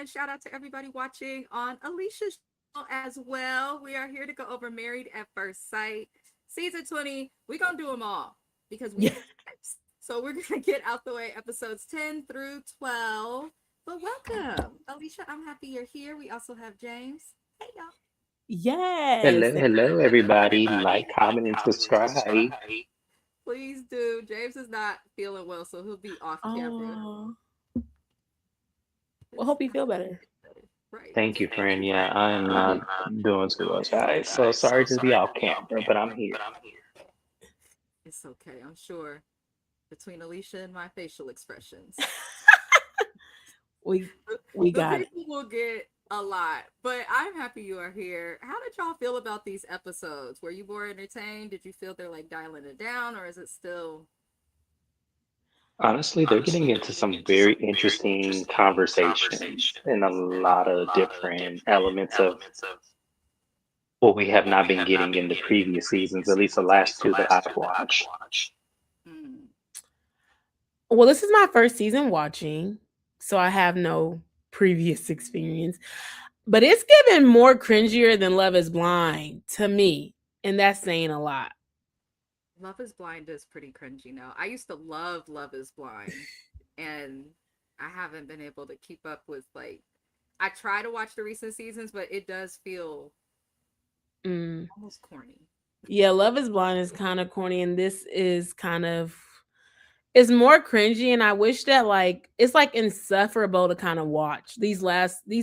and shout out to everybody watching on Alicia's channel as well. We are here to go over Married at First Sight, season 20. We're going to do them all because we Yeah. vibes. So we're going to get out the way episodes 10 through 12. But welcome, Alicia. I'm happy you're here. We also have James. Hey, y'all. Yes. Hello, hello, everybody. Like, comment, and subscribe. Please do. James is not feeling well, so he'll be off camera. Oh, well, hope you feel better. Right. Thank you, friend. Yeah, I am not doing too well, guys. So sorry to be off camera, but I'm here. It's okay. I'm sure between Alicia and my facial expressions, We the got it. people will get a lot. But I'm happy you are here. How did y'all feel about these episodes? Were you more entertained? Did you feel they're like dialing it down, or is it still? Honestly, they're getting into some very interesting conversations and a lot of different elements of what we have not been getting in the previous seasons, at least the last two that I've watched. Mm, Well, this is my first season watching, so I have no previous experience. But it's given more cringier than Love is Blind to me. And that's saying a lot. Love is Blind is pretty cringy now. I used to love Love is Blind, and I haven't been able to keep up with like. I try to watch the recent seasons, but it does feel Mm. almost corny. Yeah, Love is Blind is kind of corny, and this is kind of it's more cringy, and I wish that like it's like insufferable to kind of watch. These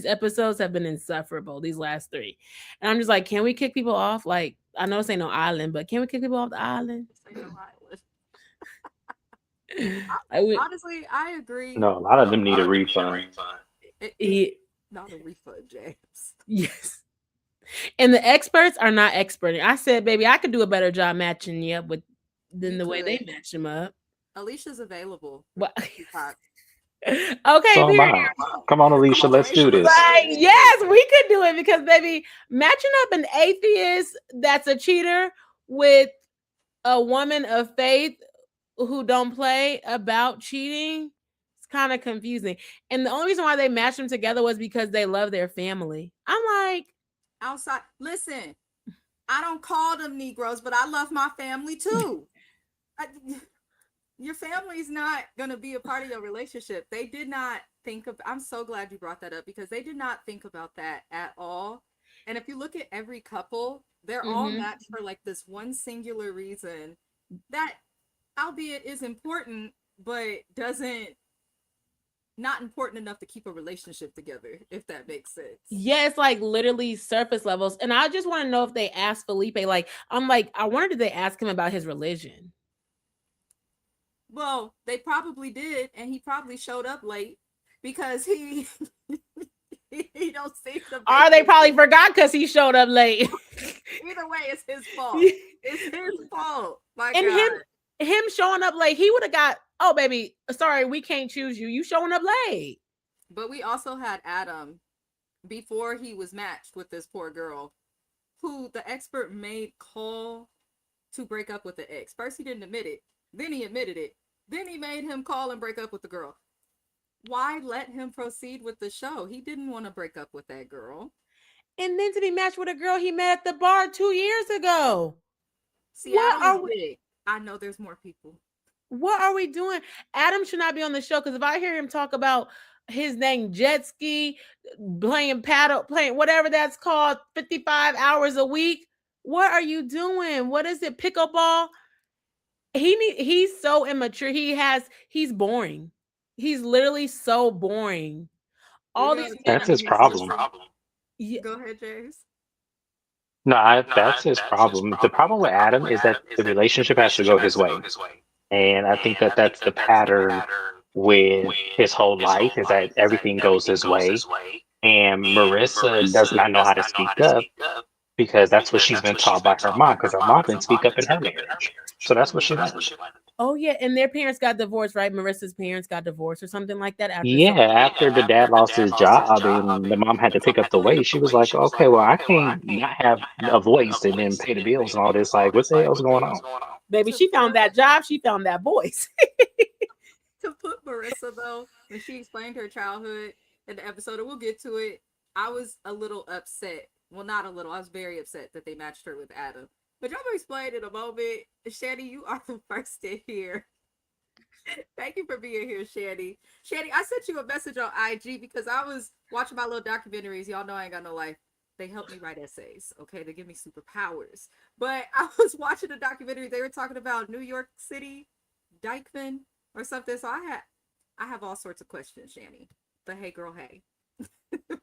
episodes have been insufferable, these last three. And I'm just like, can we kick people off? Like, I know it's ain't no island, but can we kick people off the island? Say no Island. Like Honestly, I agree. No, a lot of them need a refund. he, Not a refund, James. yes. And the experts are not experting. I said, baby, I could do a better job matching you up with than You the way they could. match them up. Alicia's available. But Peacock. okay, So am period. I. Come on, Alicia, let's do this. Like, yes, we could do it because baby, matching up an atheist that's a cheater with a woman of faith who don't play about cheating, it's kind of confusing. And the only reason why they matched them together was because they love their family. I'm like, Outside. Listen, I don't call them Negroes, but I love my family too. I, your family's not going to be a part of your relationship. They did not think of, I'm so glad you brought that up because they did not think about that at all. And if you look at every couple, they're all mhm. matched for like this one singular reason that, albeit is important, but doesn't, not important enough to keep a relationship together, if that makes sense. Yeah, it's like literally surface levels. And I just want to know if they asked Felipe, like, I'm like, I wonder did they ask him about his religion? Well, they probably did, and he probably showed up late because he he don't seem to Or they probably forgot because he showed up late. Either way, it's his fault. It's his fault. My And God. him showing up late, he would have got, oh baby, sorry, we can't choose you. You showing up late. But we also had Adam before he was matched with this poor girl, who the expert made call to break up with the ex. First, he didn't admit it. Then he admitted it. Then he made him call and break up with the girl. Why let him proceed with the show? He didn't want to break up with that girl. And then to be matched with a girl he met at the bar 2 years ago. See, What Adam are is big. I know there's more people. What are we doing? Adam should not be on the show because if I hear him talk about his name jet ski, playing paddle, playing whatever that's called, 55 hours a week, what are you doing? What is it? Pickleball? He's so immature. He's boring. He's literally so boring. All these That's his problem. yeah, Go ahead, James. No, that's his problem. The problem with Adam is that the relationship has to go his way. And I think that that's the pattern with his whole life is that everything goes his way. And Marissa does not know how to speak up because that's what she's been taught by her mom because her mom didn't speak up in her marriage. So that's what she learned. oh yeah, and their parents got divorced, right? Marissa's parents got divorced or something like that after Yeah, after the dad lost his job and the mom had to pick up the weight, she was like, okay, well, I can't not have a voice and then pay the bills and all this. Like, what the hell's going on? baby, she found that job, she found that voice. To put Marissa though, when she explained her childhood, in the episode, and we'll get to it. I was a little upset. Well, not a little. I was very upset that they matched her with Adam. But y'all will explain in a moment. Shanny, you are the first to hear. Thank you for being here, Shanny. Shanny, I sent you a message on IG because I was watching my little documentaries. Y'all know I ain't got no life. They help me write essays, okay? They give me superpowers. But I was watching a documentary. They were talking about New York City, Dykeman, or something. So I have all sorts of questions, Shanny. But hey, girl, hey.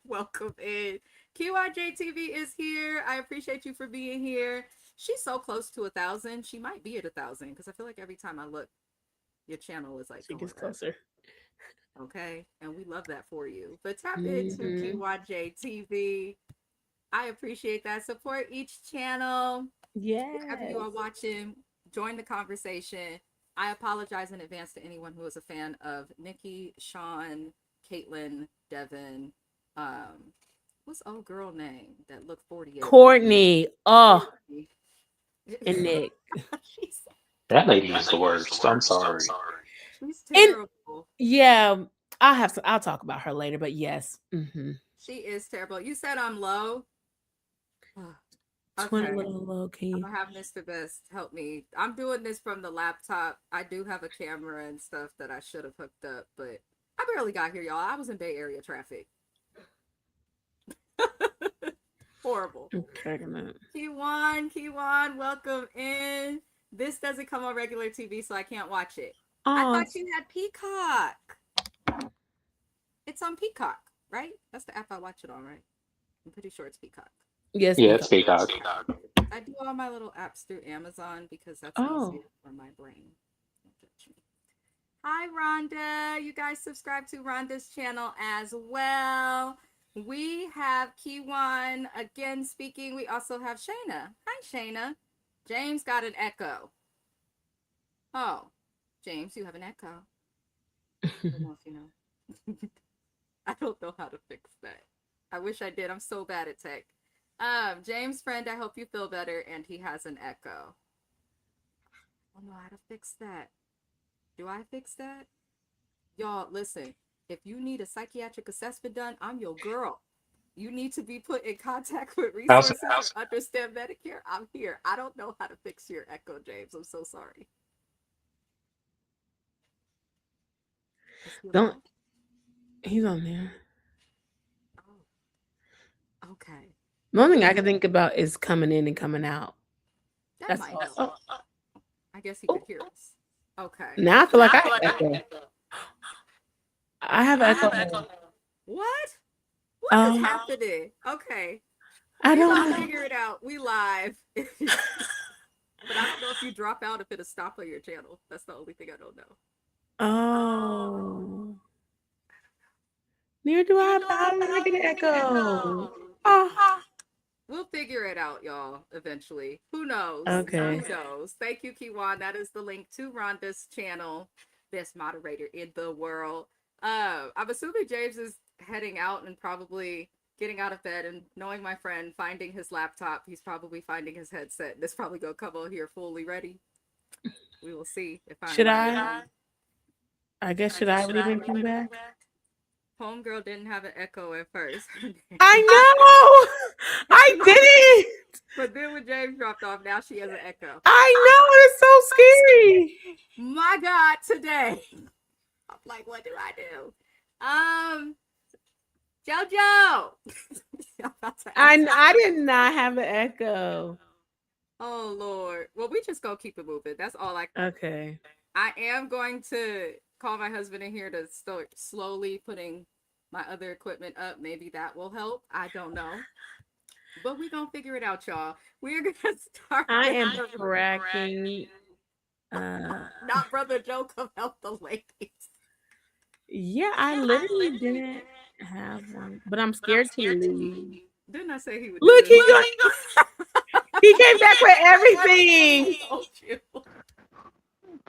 Welcome in. QYJ TV is here. I appreciate you for being here. She's so close to 1,000. She might be at 1,000 because I feel like every time I look, your channel is like she gets closer. Okay, and we love that for you. But tap into QYJ TV. I appreciate that. Support each channel. Yeah. Whenever you are watching, join the conversation. I apologize in advance to anyone who is a fan of Nikki, Sean, Caitlin, Devin. What's old girl name that looked 48? Courtney. Oh, Courtney. and Nick. That lady is the worst. I'm sorry. She's terrible. Yeah, I'll talk about her later, but yes. She is terrible. You said I'm low. Okay. A little low key. I'm gonna have Mr. Best help me. I'm doing this from the laptop. I do have a camera and stuff that I should have hooked up, but I barely got here, y'all. I was in Bay Area traffic. Horrible. Okay, Kiwan, welcome in. This doesn't come on regular TV, so I can't watch it. I thought you had Peacock. It's on Peacock, right? That's the app I watch it on, right? I'm pretty sure it's Peacock. Yes. Yeah, it's Peacock. I do all my little apps through Amazon because that's easier for my brain. Don't judge me. Hi, Rhonda. You guys subscribe to Rhonda's channel as well. We have Kiwan again speaking. We also have Shayna. Hi, Shayna. James got an echo. Oh, James, you have an echo. I don't know if you know. I don't know how to fix that. I wish I did. I'm so bad at tech. James, friend, I hope you feel better. And he has an echo. I don't know how to fix that. Do I fix that? Y'all, listen. If you need a psychiatric assessment done, I'm your girl. You need to be put in contact with resources to understand Medicare. I'm here. I don't know how to fix your echo, James. I'm so sorry. He's on there. Oh. Okay. The only thing I can think about is coming in and coming out. That might help. I guess he could hear us. Okay. Now I feel like I have echo. I have echo. What? What is happening? Okay. I don't know. Figure it out. We live. But I don't know if you drop out if it'll stop on your channel. That's the only thing I don't know. Oh. Neither do I. How do I get an echo? We'll figure it out, y'all, eventually. Who knows? Okay. Who knows? Thank you, Kiwan. That is the link to Rhonda's channel. Best moderator in the world. I'm assuming James is heading out and probably getting out of bed, and knowing my friend, finding his laptop, he's probably finding his headset. This probably gonna come on here fully ready. We will see if I should I leave and come back? Homegirl didn't have an echo at first. I know. I didn't. But then when James dropped off, now she has an echo. I know. It's so scary. My God, today. I'm like, what do I do? JoJo. I did not have an echo. Oh Lord. Well, we just gonna keep it moving. That's all Okay. I am going to call my husband in here to start slowly putting my other equipment up. Maybe that will help. I don't know. But we're gonna figure it out, y'all. We're gonna start. I am cracking. Not Brother Joe, come help the ladies. Yeah, I literally didn't have one, but I'm scared to leave. Didn't I say he would? Look, he came back with everything.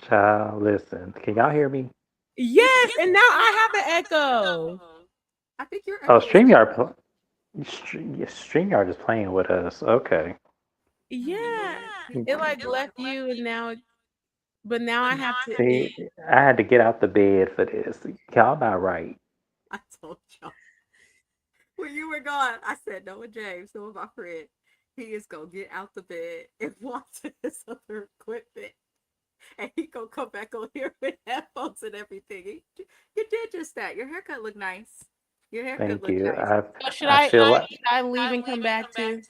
Child, listen. Can y'all hear me? Yes, and now I have an echo. I think you're. Oh, StreamYard. StreamYard is playing with us. Okay. Yeah, it like left you, and now, but now I have to. See, I had to get out the bed for this. Y'all not right. I told y'all. when you were gone, I said, Noah James, Noah my friend, he is gonna get out the bed and watch his other equipment. And he gonna come back on here with headphones and everything. You did just that. Your haircut looked nice. Your haircut Thank looked you. nice. So should I feel like, I leave and come back too?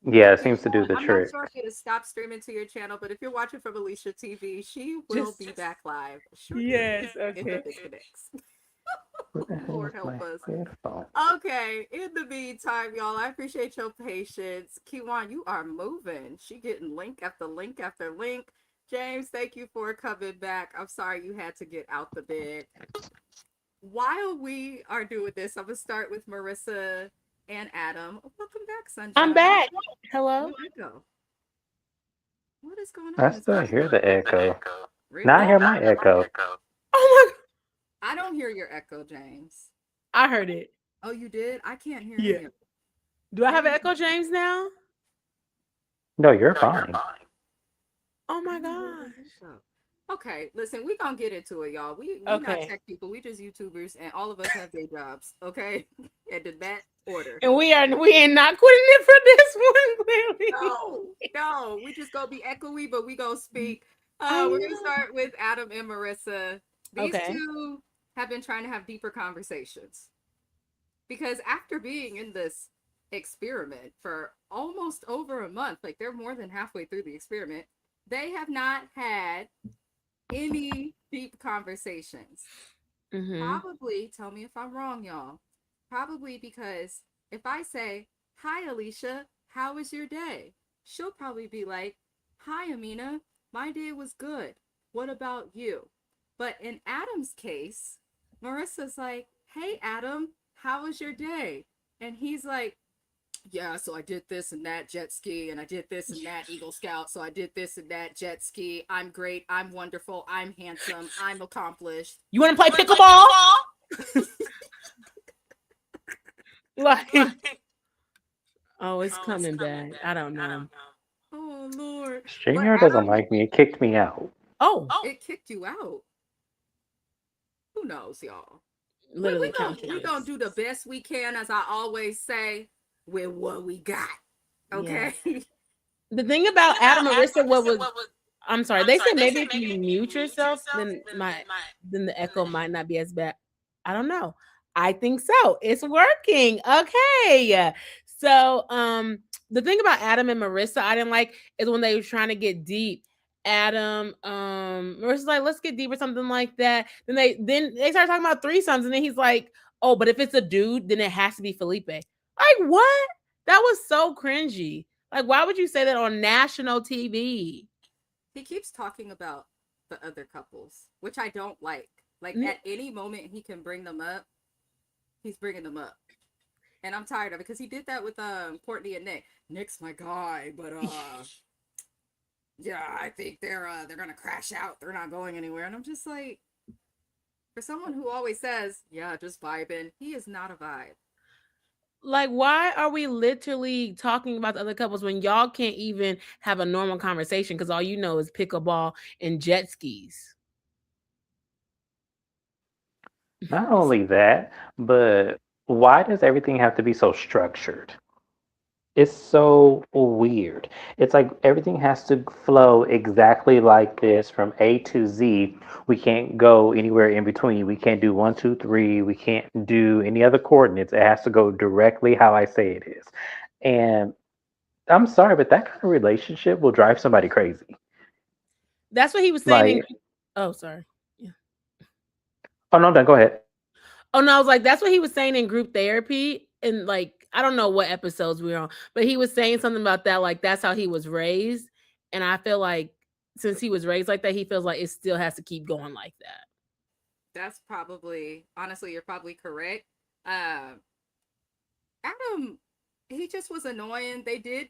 yeah, it If seems to do you, the I'm not trick. sure if you to stop streaming to your channel, but if you're watching from Alicia TV, she will be back live shortly Yes, if okay. it disconnects. Where the hell Lord is my help us. headphone? Okay, in the meantime, y'all, I appreciate your patience. Kiwan, you are moving. She getting link after link after link. James, thank you for coming back. I'm sorry you had to get out the bed. While we are doing this, I'm gonna start with Marissa and Adam. Welcome back, Sunshine. I'm back. Hello. Where'd you go? What is going I on? still hear the echo. Really? Now I hear my echo. Oh my! I don't hear your echo, James. I heard it. Oh, you did? I can't hear Yeah. any of it. Do I have an echo, James? Now? No, you're fine. Oh my I don't really gosh. think so. Okay, listen, we gonna get into it, y'all. We not Okay. tech people, we just YouTubers, and all of us have day jobs, okay? And in that order. And we ain't not quitting it for this one, clearly. No, we just gonna be echoey, but we gonna speak. I We're gonna know. start with Adam and Marissa. These Okay. two have been trying to have deeper conversations because after being in this experiment for almost over a month, like they're more than halfway through the experiment, they have not had any deep conversations. Probably, tell me if I'm wrong, y'all. Probably because if I say, "Hi, Alicia, how was your day?" She'll probably be like, "Hi, Amina, my day was good. What about you?" But in Adam's case, Marissa's like, "Hey, Adam, how was your day?" And he's like, "Yeah, so I did this and that jet ski, and I did this and that Eagle Scout, so I did this and that jet ski. I'm great, I'm wonderful, I'm handsome, I'm accomplished." You want to play pickleball? Like, oh, it's coming back. I don't know. Oh, Lord. StreamYard doesn't like me. It kicked me out. Oh, It kicked you out. Who knows, y'all? literally We gonna do the best we can, as I always say, with what we got. Okay. Yeah. The thing about Adam and Marissa, I'm sorry, they said maybe if you mute yourself, then the echo might not be as bad. I don't know. I think so. It's working. Okay. So the thing about Adam and Marissa I didn't like is when they were trying to get deep. Marissa's like, let's get deep or something like that. Then they started talking about threesomes, and then he's like, oh, but if it's a dude, then it has to be Felipe. Like, what? That was so cringy. Like, why would you say that on national TV? He keeps talking about the other couples, which I don't like. Like, at any moment he can bring them up, he's bringing them up. And I'm tired of it because he did that with Courtney and Nick. Nick's my guy, but yeah, I think they're gonna crash out. They're not going anywhere. And I'm just like, for someone who always says, yeah, just vibing, he is not a vibe. Like, why are we literally talking about the other couples when y'all can't even have a normal conversation because all you know is pickleball and jet skis? Not only that, but why does everything have to be so structured? It's so weird. It's like everything has to flow exactly like this from A to Z. We can't go anywhere in between. We can't do one, two, three. We can't do any other coordinates. It has to go directly how I say it is. And I'm sorry, but that kind of relationship will drive somebody crazy. That's what he was saying. Like, Oh, sorry. Yeah. oh no, go ahead. Oh no, I was like, that's what he was saying in group therapy. And like, I don't know what episodes we were on, but he was saying something about that. Like, that's how he was raised. And I feel like since he was raised like that, he feels like it still has to keep going like that. That's probably, honestly, you're probably correct. Adam, he just was annoying. They did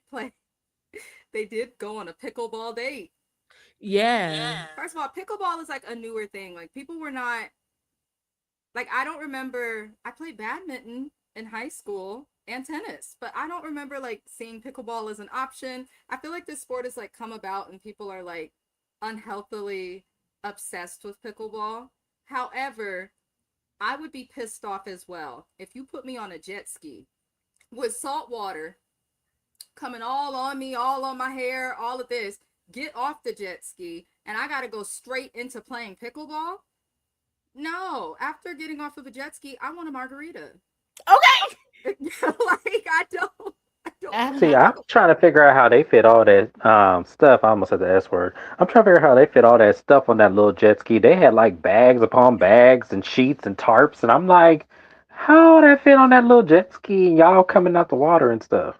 go on a pickleball date. Yeah. First of all, pickleball is like a newer thing. Like, people were not, like, I don't remember, I played badminton in high school and tennis, but I don't remember like seeing pickleball as an option. I feel like this sport has like come about and people are like unhealthily obsessed with pickleball. However, I would be pissed off as well if you put me on a jet ski with salt water coming all on me, all on my hair, all of this. Get off the jet ski, and I gotta go straight into playing pickleball. No, after getting off of a jet ski, I want a margarita. Okay. Like I don't. See, I'm trying to figure out how they fit all that stuff. I almost said the S word. I'm trying to figure out how they fit all that stuff on that little jet ski. They had like bags upon bags and sheets and tarps, and I'm like, how that fit on that little jet ski? And y'all coming out the water and stuff.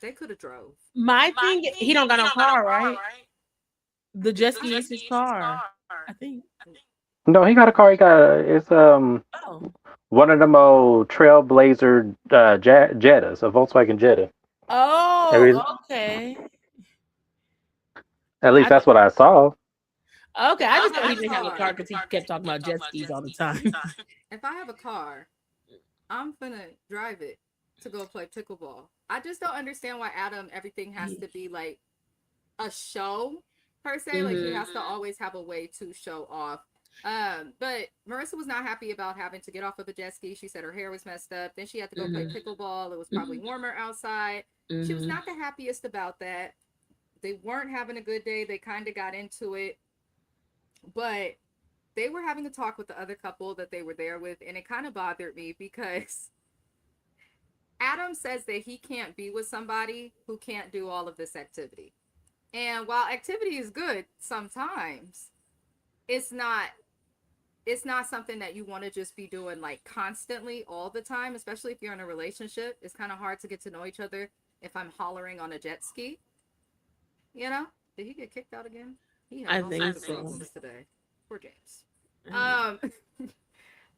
They could have drove. My thing, he don't got no car, right? The jet ski is his car, I think. No, he got a car. He got it's Oh. one of them old Trailblazer Jettas, a Volkswagen Jetta. Oh, okay. At least that's what I saw. Okay, I just thought he didn't have a car because he kept talking about jet skis all the time. If I have a car, I'm gonna drive it to go play pickleball. I just don't understand why everything has to be like a show per se. Like he has to always have a way to show off. But Marissa was not happy about having to get off of a jet ski. She said her hair was messed up. Then she had to go play pickleball. It was probably warmer outside. She was not the happiest about that. They weren't having a good day. They kind of got into it. But they were having a talk with the other couple that they were there with, and it kind of bothered me because Adam says that he can't be with somebody who can't do all of this activity. And while activity is good sometimes, it's not something that you want to just be doing like constantly all the time, especially if you're in a relationship. It's kind of hard to get to know each other if I'm hollering on a jet ski. You know? Did he get kicked out again? I think so. Today. Poor James.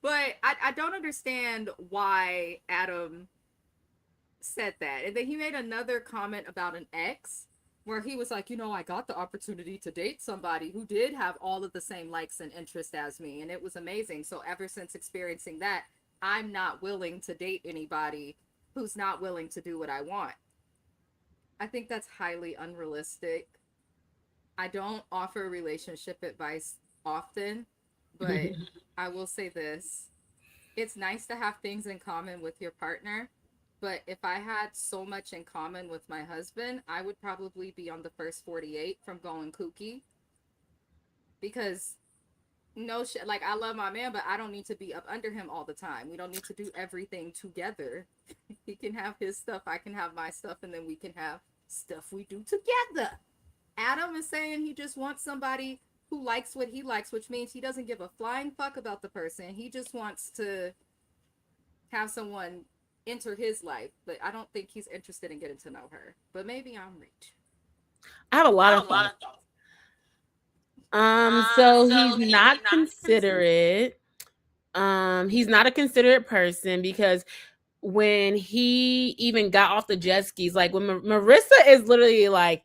But I don't understand why Adam said that. And then he made another comment about an ex where he was like, I got the opportunity to date somebody who did have all of the same likes and interests as me, and it was amazing. So ever since experiencing that, I'm not willing to date anybody who's not willing to do what I want. I think that's highly unrealistic. I don't offer relationship advice often, but I will say this. It's nice to have things in common with your partner, but if I had so much in common with my husband, I would probably be on the first 48 from going kooky. Because no shit, like I love my man, but I don't need to be up under him all the time. We don't need to do everything together. He can have his stuff, I can have my stuff, and then we can have stuff we do together. Adam is saying he just wants somebody who likes what he likes, which means he doesn't give a flying fuck about the person. He just wants to have someone enter his life, but I don't think he's interested in getting to know her. But maybe I'm reaching. I have a lot of thoughts. So he's not considerate. He's not a considerate person because when he even got off the jet skis, like when Marissa is literally like,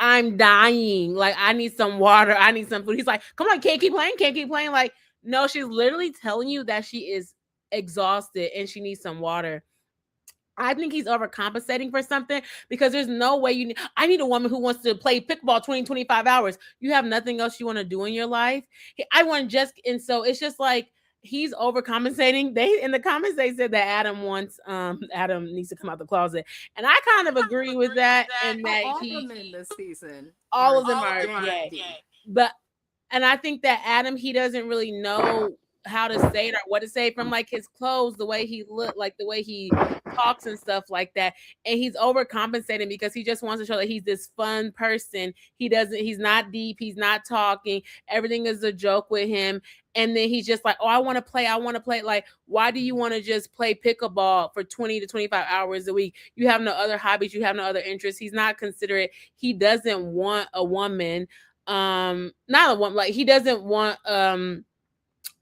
I'm dying. Like, I need some water. I need some food. He's like, come on, can't keep playing. Like, no, she's literally telling you that she is exhausted and she needs some water. I think he's overcompensating for something because there's no way I need a woman who wants to play pickleball 20, 25 hours. You have nothing else you want to do in your life. And so it's just like, he's overcompensating. In the comments they said that Adam needs to come out the closet, and I kind of agree with that. And that all of them in this season, all of them are gay. And I think that Adam, he doesn't really know how to say it or what to say from like his clothes, the way he looked, like the way he talks and stuff like that. And he's overcompensating because he just wants to show that he's this fun person. He's not deep. He's not talking. Everything is a joke with him. And then he's just like, oh, I want to play. Like, why do you want to just play pickleball for 20 to 25 hours a week? You have no other hobbies. You have no other interests. He's not considerate. He doesn't want a woman. Not a woman. Like, he doesn't want,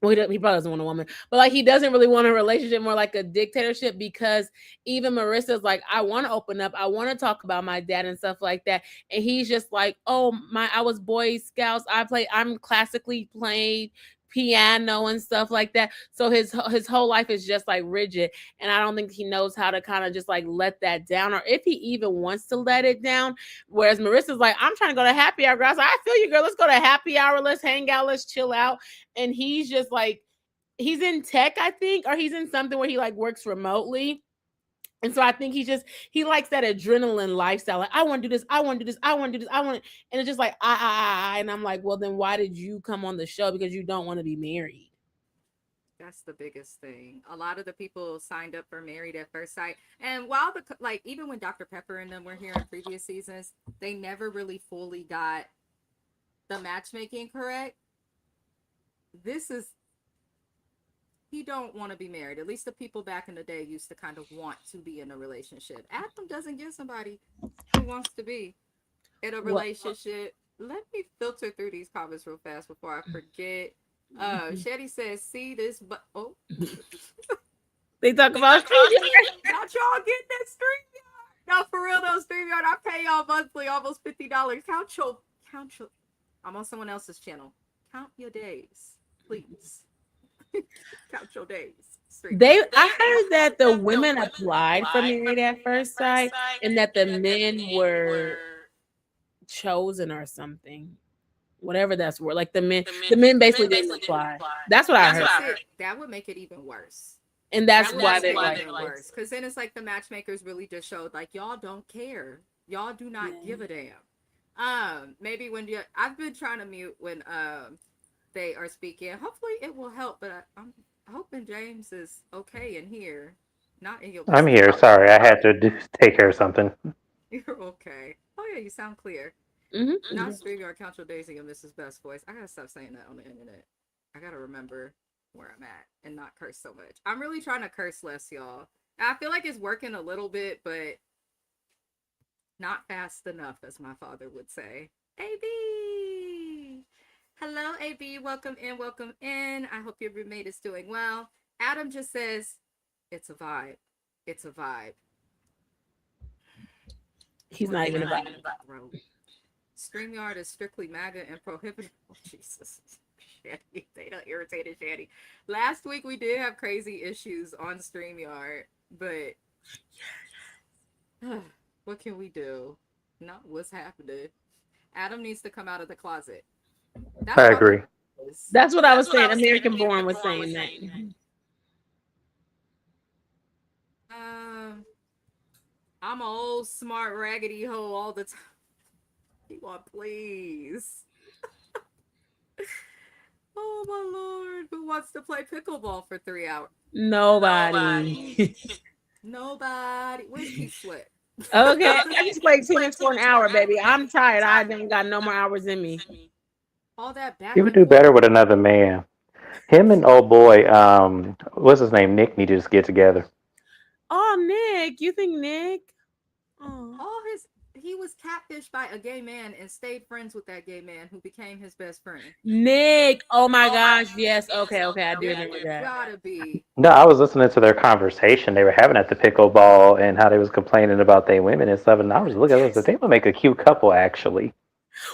well, he probably doesn't want a woman, but like he doesn't really want a relationship, more like a dictatorship, because even Marissa's like, I want to open up, I want to talk about my dad and stuff like that, and he's just like, oh my, I was Boy Scouts, I'm classically played piano and stuff like that. So his whole life is just like rigid, and I don't think he knows how to kind of just like let that down, or if he even wants to let it down. Whereas Marissa's like, I'm trying to go to happy hour, girl. So I feel you, girl. Let's go to happy hour. Let's hang out. Let's chill out. And he's just like, he's in tech, I think, or he's in something where he like works remotely. And so I think he likes that adrenaline lifestyle. Like, I want to do this, I want to do this, I want to do this, I want to, and it's just like and I'm like, well, then why did you come on the show? Because you don't want to be married. That's the biggest thing. A lot of the people signed up for Married at First Sight. And while like even when Dr. Pepper and them were here in previous seasons, they never really fully got the matchmaking correct. This is he don't want to be married. At least the people back in the day used to kind of want to be in a relationship. Adam doesn't get somebody who wants to be in a relationship. Let me filter through these comments real fast before I forget. Shetty says, see this, but They talk about not y'all getting that StreamYard. No, for real though, StreamYard, I pay y'all monthly almost $50. Count your I'm on someone else's channel. Count your days, please. Count your days. I heard that the women applied for Married at First Sight and that the men were chosen or something. Whatever that's worth. Like the men basically didn't apply. That's what I heard. That would make it even worse. And that's why they like it worse. Because then it's like the matchmakers really just showed like y'all don't care. Y'all do not give a damn. Maybe when I've been trying to mute when they are speaking. Hopefully it will help, but I'm hoping James is okay in here. Not in your I'm here. Sorry, I had to take care of something. You're okay. Oh yeah, you sound clear. Mm-hmm. Not StreamYard, count your days in your Mrs. Best voice. I gotta stop saying that on the internet. I gotta remember where I'm at and not curse so much. I'm really trying to curse less, y'all. I feel like it's working a little bit, but not fast enough, as my father would say. AB! Hello, AB. Welcome in, welcome in. I hope your roommate is doing well. Adam just says, it's a vibe. It's a vibe. He's not even a vibe. StreamYard is strictly MAGA and prohibited. Oh, Jesus. Shanny. They done irritated Shanny. Last week we did have crazy issues on StreamYard, but what can we do? Not what's happening. Adam needs to come out of the closet. I agree. That's what I was saying. American Born was saying that. I'm an old smart raggedy hoe all the time. Please. Oh my lord. Who wants to play pickleball for 3 hours? Nobody. Nobody. Where's Keith Sweat? Okay. I just played tennis for an hour, baby. I'm tired. I ain't got no more hours in me. All that back. You would do better with another man. Him and old boy, what's his name? Nick need to just get together. Oh, Nick. You think Nick? Oh. He was catfished by a gay man and stayed friends with that gay man who became his best friend. Nick. Oh my gosh. Yes. Okay. I do remember that. Gotta be. No, I was listening to their conversation they were having at the pickleball and how they was complaining about their women and stuff. And I was looking at this. They would make a cute couple, actually.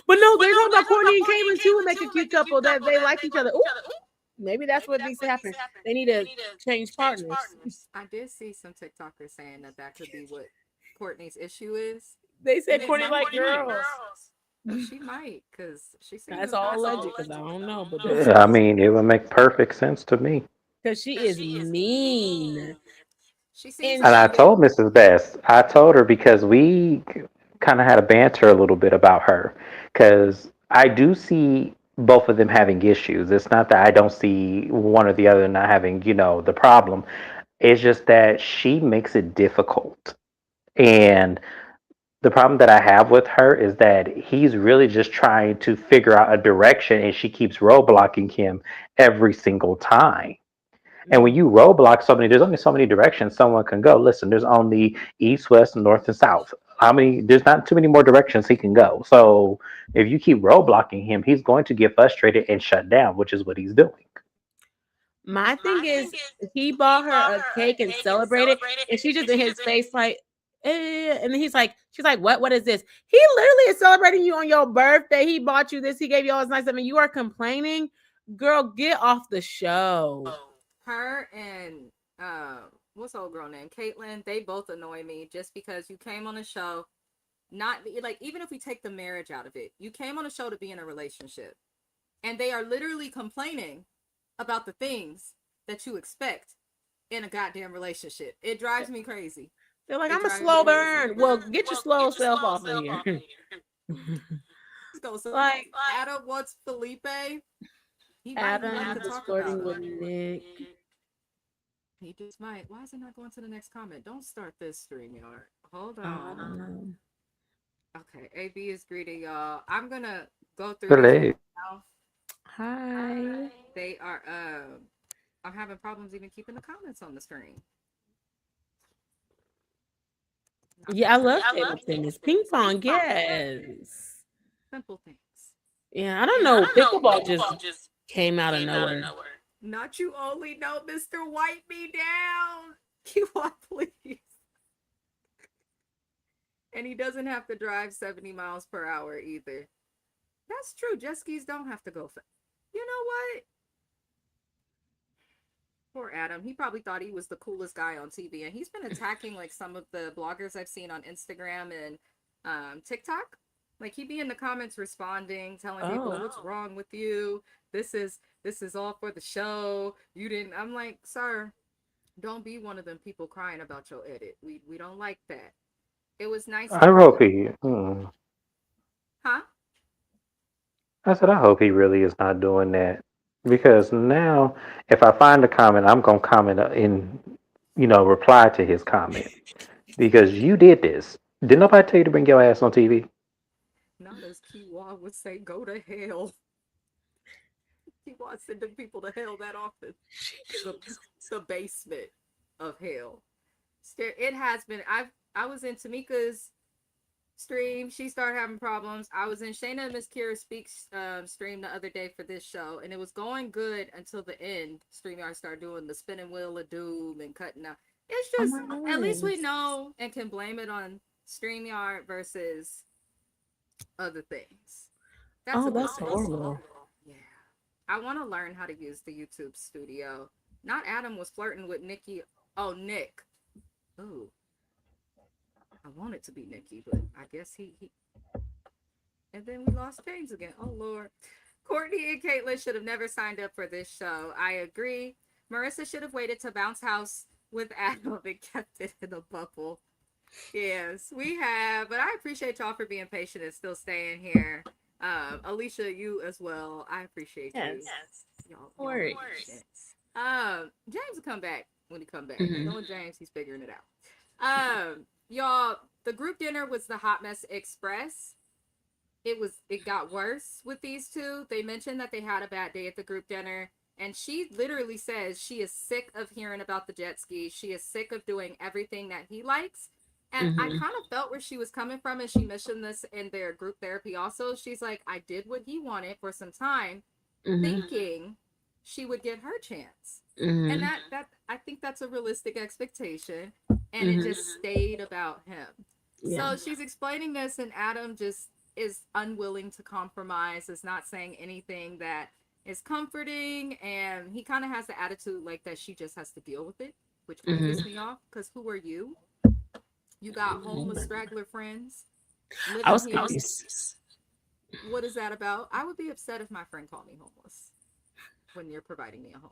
But no, they're talking about Courtney and Caitlyn too would make a cute couple that they like each other. Ooh. Maybe that's what needs to happen. They need to change partners. I did see some TikTokers saying that could be what Courtney's issue is. They said Courtney like girls. She might, because she seems that's all alleged, because I don't know. But yeah, I mean, it would make perfect sense to me. Because she is mean. And I told Mrs. Best, I told her because we kind of had a banter a little bit about her. Because I do see both of them having issues. It's not that I don't see one or the other not having, the problem. It's just that she makes it difficult. And the problem that I have with her is that he's really just trying to figure out a direction and she keeps roadblocking him every single time. And when you roadblock there's only so many directions someone can go. Listen, there's only east, west, north, and south. There's not too many more directions he can go. So if you keep roadblocking him, he's going to get frustrated and shut down, which is what he's doing. My thing is, he bought her a cake and celebrated, and she just in his face like, and then she's like, what is this? He literally is celebrating you on your birthday. He bought you this. He gave you all this nice stuff, and you are complaining. Girl, get off the show. Her and what's old girl name? Caitlyn, they both annoy me just because you came on the show, not like, even if we take the marriage out of it, you came on a show to be in a relationship, and they are literally complaining about the things that you expect in a goddamn relationship. It drives me crazy. They're like, It I'm a drives me slow crazy. burn. Well, get your slow self off of here. Let's go. So Like, Adam wants Felipe. He might like Adam to was talk flirting about with it. Nick. He just might. Why is it not going to the next comment? Don't start this stream, y'all. Hold I on. don't know. Okay, AB is greeting y'all. I'm gonna go through Hello. this now. Hi. They are I'm having problems even keeping the comments on the screen. Yeah, I love table tennis. Ping pong, yes. Simple things. Yeah, I don't know. Pickleball just came out of nowhere. Not you only know Mr. Wipe Me Down. You want please. And he doesn't have to drive 70 miles per hour either. That's true. Jet skis don't have to go fast. You know what? Poor Adam. He probably thought he was the coolest guy on TV. And he's been attacking like some of the bloggers I've seen on Instagram and TikTok. Like he'd be in the comments responding, telling people what's wrong with you. This is all for the show. You didn't. I'm like, sir, don't be one of them people crying about your edit. We don't like that. It was nice. I hope he. Huh? I said I hope he really is not doing that because now if I find a comment, I'm gonna comment in, reply to his comment because you did this. Did nobody tell you to bring your ass on TV? Not as Kiwa would say, go to hell. Kiwa sending people to hell that often. The basement of hell. It has been. I was in Tamika's stream. She started having problems. I was in Shayna and Miss Kira Speaks stream the other day for this show, and it was going good until the end. StreamYard started doing the spinning wheel of doom and cutting out. It's just at least we know and can blame it on StreamYard versus other things. That's horrible. Yeah. I want to learn how to use the YouTube studio. Not Adam was flirting with Nikki. Oh, Nick. Ooh. I want it to be Nikki, but I guess he. And then we lost James again. Oh, Lord. Courtney and Caitlin should have never signed up for this show. I agree. Marissa should have waited to bounce house with Adam and kept it in a bubble. Yes, we have. But I appreciate y'all for being patient and still staying here. Alicia, you as well. I appreciate you. Yes. Y'all, No worries. James will come back when he come back. Knowing James, he's figuring it out. Y'all, the group dinner was the Hot Mess Express. It got worse with these two. They mentioned that they had a bad day at the group dinner, and she literally says she is sick of hearing about the jet ski. She is sick of doing everything that he likes. And I kind of felt where she was coming from, and she mentioned this in their group therapy also. She's like, I did what he wanted for some time, thinking she would get her chance. And that I think that's a realistic expectation. And it just stayed about him. Yeah. So she's explaining this, and Adam just is unwilling to compromise, is not saying anything that is comforting, and he kind of has the attitude like that she just has to deal with it, which kind of pisses me off, because who are you? You got homeless straggler friends. I was confused. What is that about? I would be upset if my friend called me homeless when you're providing me a home.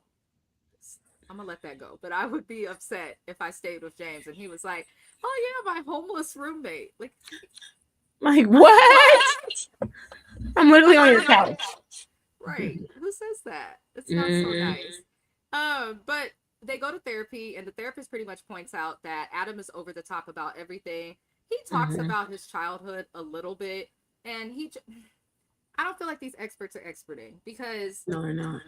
I'm gonna let that go. But I would be upset if I stayed with James and he was like, oh yeah, my homeless roommate. Like what? I'm literally on your couch. Right. Who says that? It's not so nice. But they go to therapy, and the therapist pretty much points out that Adam is over the top about everything. He talks about his childhood a little bit, and I don't feel like these experts are experting, because No.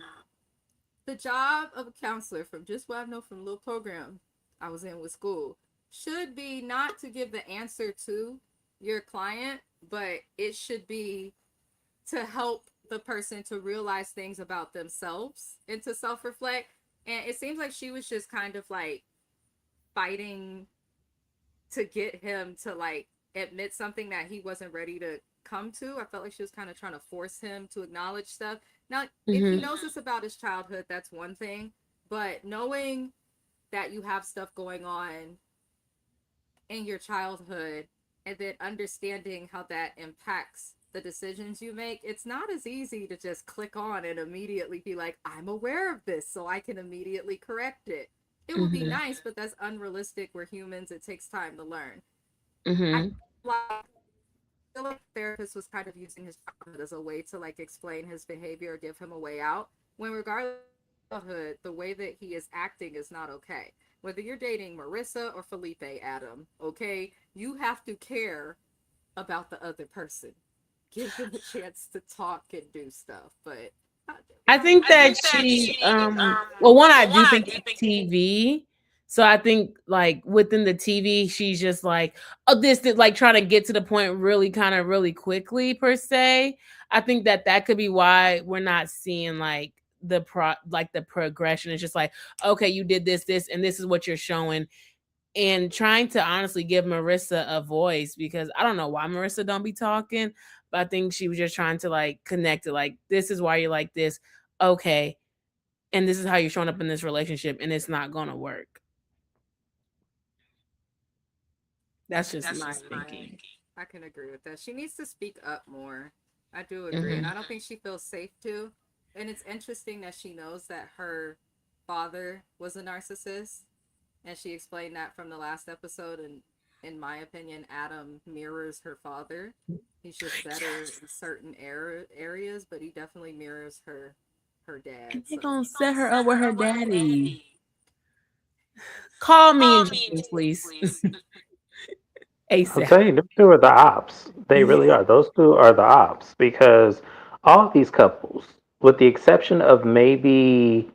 the job of a counselor, from just what I know from a little program I was in with school, should be not to give the answer to your client, but it should be to help the person to realize things about themselves and to self-reflect. And it seems like she was just kind of like fighting to get him to like admit something that he wasn't ready to come to. I felt like she was kind of trying to force him to acknowledge stuff. Now, if he knows this about his childhood, that's one thing. But knowing that you have stuff going on in your childhood, and then understanding how that impacts the decisions you make, it's not as easy to just click on and immediately be like, I'm aware of this, so I can immediately correct it. It would be nice, but that's unrealistic. We're humans. It takes time to learn. I feel like the therapist was kind of using his childhood as a way to like explain his behavior or give him a way out. When regardless of childhood, the way that he is acting is not okay. Whether you're dating Marissa or Felipe, Adam, okay, you have to care about the other person. Give them a chance to talk and do stuff. But I think that she well, one, I do think it's TV. So I think like within the TV, she's just like, oh, this like trying to get to the point really kind of really quickly per se. I think that that could be why we're not seeing like the progression. It's just like, okay, you did this, and this is what you're showing. And trying to honestly give Marissa a voice, because I don't know why Marissa don't be talking, but I think she was just trying to like connect it. Like, this is why you're like this. Okay. And this is how you're showing up in this relationship, and it's not going to work. That's just my thinking. I can agree with that. She needs to speak up more. I do agree. And I don't think she feels safe to. And it's interesting that she knows that her father was a narcissist. And she explained that from the last episode. And in my opinion, Adam mirrors her father. He's just better in certain areas, but he definitely mirrors her dad. He's gonna set her up with her daddy. Call me and James, please. I'll tell you, them two are the ops. They really are. Those two are the ops, because all these couples, with the exception of maybe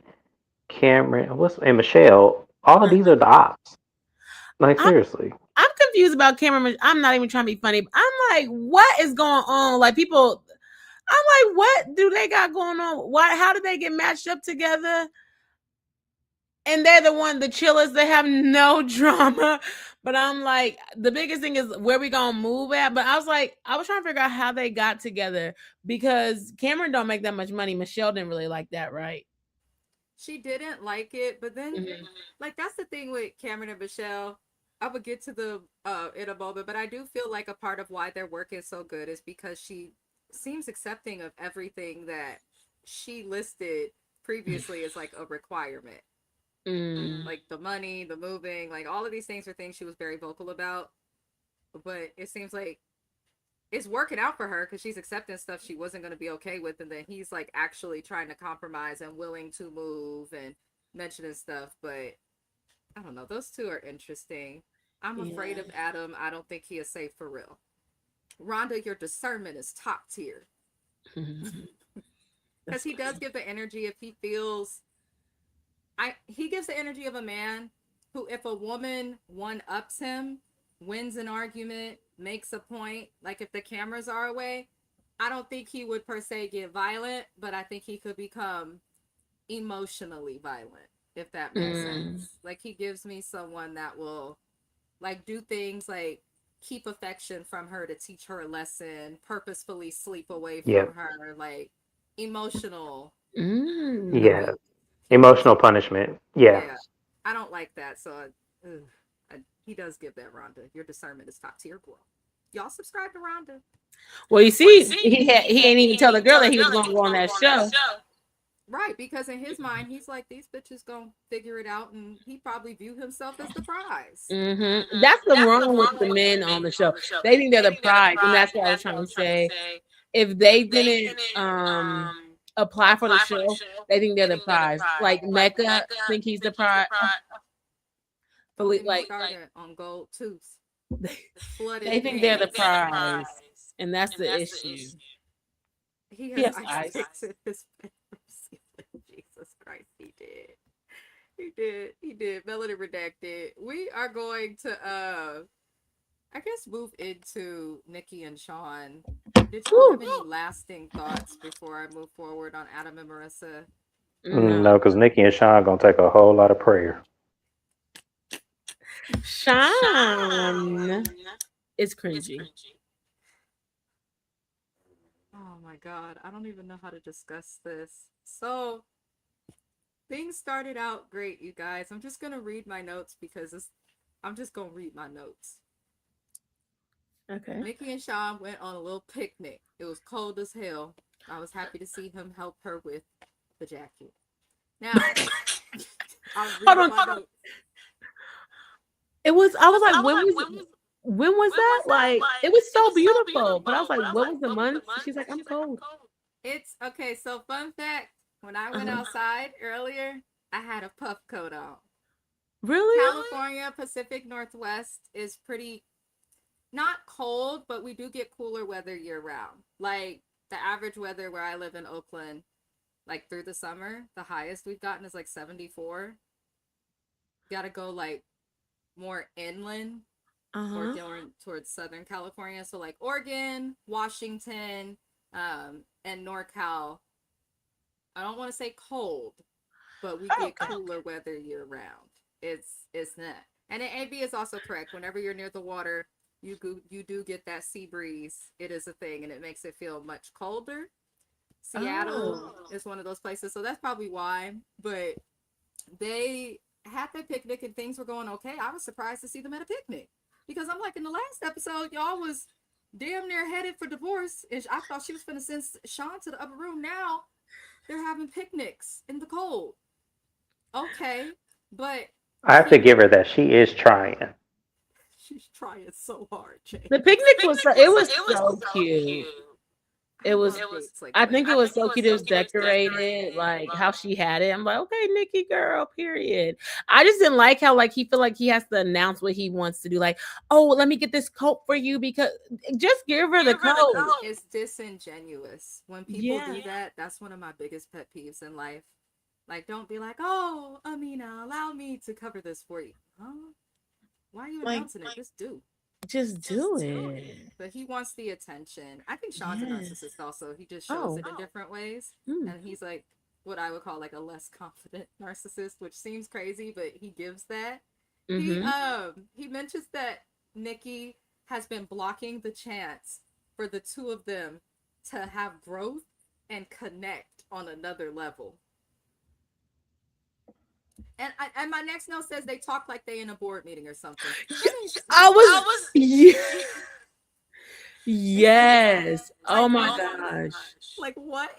Cameron and Michelle, all of these are the ops. Like, seriously. I'm confused about Cameron. I'm not even trying to be funny. But I'm like, what is going on? Like, people, I'm like, what do they got going on? Why? How did they get matched up together? And they're the chillers. They have no drama. But I'm like, the biggest thing is where we gonna move at. But I was trying to figure out how they got together, because Cameron don't make that much money. Michelle didn't really like that, right? She didn't like it, but then like that's the thing with Cameron and Michelle. I would get to the in a moment, but I do feel like a part of why their work is so good is because she seems accepting of everything that she listed previously as like a requirement. Like the money, the moving, like all of these things are things she was very vocal about. But it seems like it's working out for her because she's accepting stuff she wasn't going to be okay with, and then he's like actually trying to compromise and willing to move and mentioning stuff. But I don't know, those two are interesting. I'm afraid of Adam. I don't think he is safe for real. Rhonda, your discernment is top tier, because he does give the energy if he feels he gives the energy of a man who, if a woman one-ups him, wins an argument, makes a point, like if the cameras are away, I don't think he would per se get violent, but I think he could become emotionally violent, if that makes sense. Like, he gives me someone that will like do things like keep affection from her to teach her a lesson, purposefully sleep away from her, like emotional. Yeah. Emotional punishment. Yeah. I don't like that. So he does give that. Rhonda, your discernment is top tier, girl. Y'all subscribe to Rhonda. Well, you see, he ain't even tell the girl that he was going to go on that show. Right, because in his mind, he's like, these bitches gonna figure it out, and he probably view himself as the prize. That's the wrong with the men on the show. They think they're the prize, and that's what I was trying to say. If they didn't apply for the show, they think they're the prize. Like Mecca think he's the prize. Like on gold tooth. They think they're the prize, and that's the issue. He has ice picks in his bedroom. Jesus Christ, he did. Melody redacted. We are going to I guess move into Nikki and Sean. Did you have any lasting thoughts before I move forward on Adam and Marissa? No, because Nikki and Sean gonna take a whole lot of prayer. Sean is cringy. Oh my god, I don't even know how to discuss this. So things started out great, you guys. I'm just gonna read my notes because I'm just gonna read my notes. Okay. Nikki and Sean went on a little picnic. It was cold as hell. I was happy to see him help her with the jacket. Now, I'm Hold reading on. my notes. It was. I was like, when was that? Like, it was so beautiful. But I was like, what was the month? She's like, I'm cold. It's okay. So, fun fact: when I went outside earlier, I had a puff coat on. Really? California, Pacific Northwest is pretty not cold, but we do get cooler weather year round. Like the average weather where I live in Oakland, like through the summer, the highest we've gotten is like 74. Got to go like more inland or going towards Southern California. So like Oregon, Washington, and NorCal. I don't want to say cold, but we get cooler weather year round. It's not. And AB is also correct. Whenever you're near the water, you do get that sea breeze. It is a thing, and it makes it feel much colder. Seattle is one of those places, so that's probably why. But they had their picnic and things were going okay. I was surprised to see them at a picnic because I'm like, in the last episode, y'all was damn near headed for divorce, and I thought she was gonna send Sean to the upper room. Now they're having picnics in the cold. Okay, but I have to give her that. She is trying. she's trying so hard, Jay. The picnic was so, it was so cute. It was. Like I think it was so cute. It was decorated, like how she had it. I'm like, okay, Nikki girl, period. I just didn't like how like he feel like he has to announce what he wants to do. Like, oh, let me get this coat for you because just give her the coat. It's disingenuous when people do that. That's one of my biggest pet peeves in life. Like, don't be like, oh, Amina, allow me to cover this for you. Huh? Why are you announcing it? Just do. Just do it. But he wants the attention. I think Sean's a narcissist also. He just shows it in different ways. And he's like what I would call like a less confident narcissist, which seems crazy, but he gives that. He mentions that Nikki has been blocking the chance for the two of them to have growth and connect on another level. And my next note says they talk like they in a board meeting or something. Yes. Oh my gosh. Like what?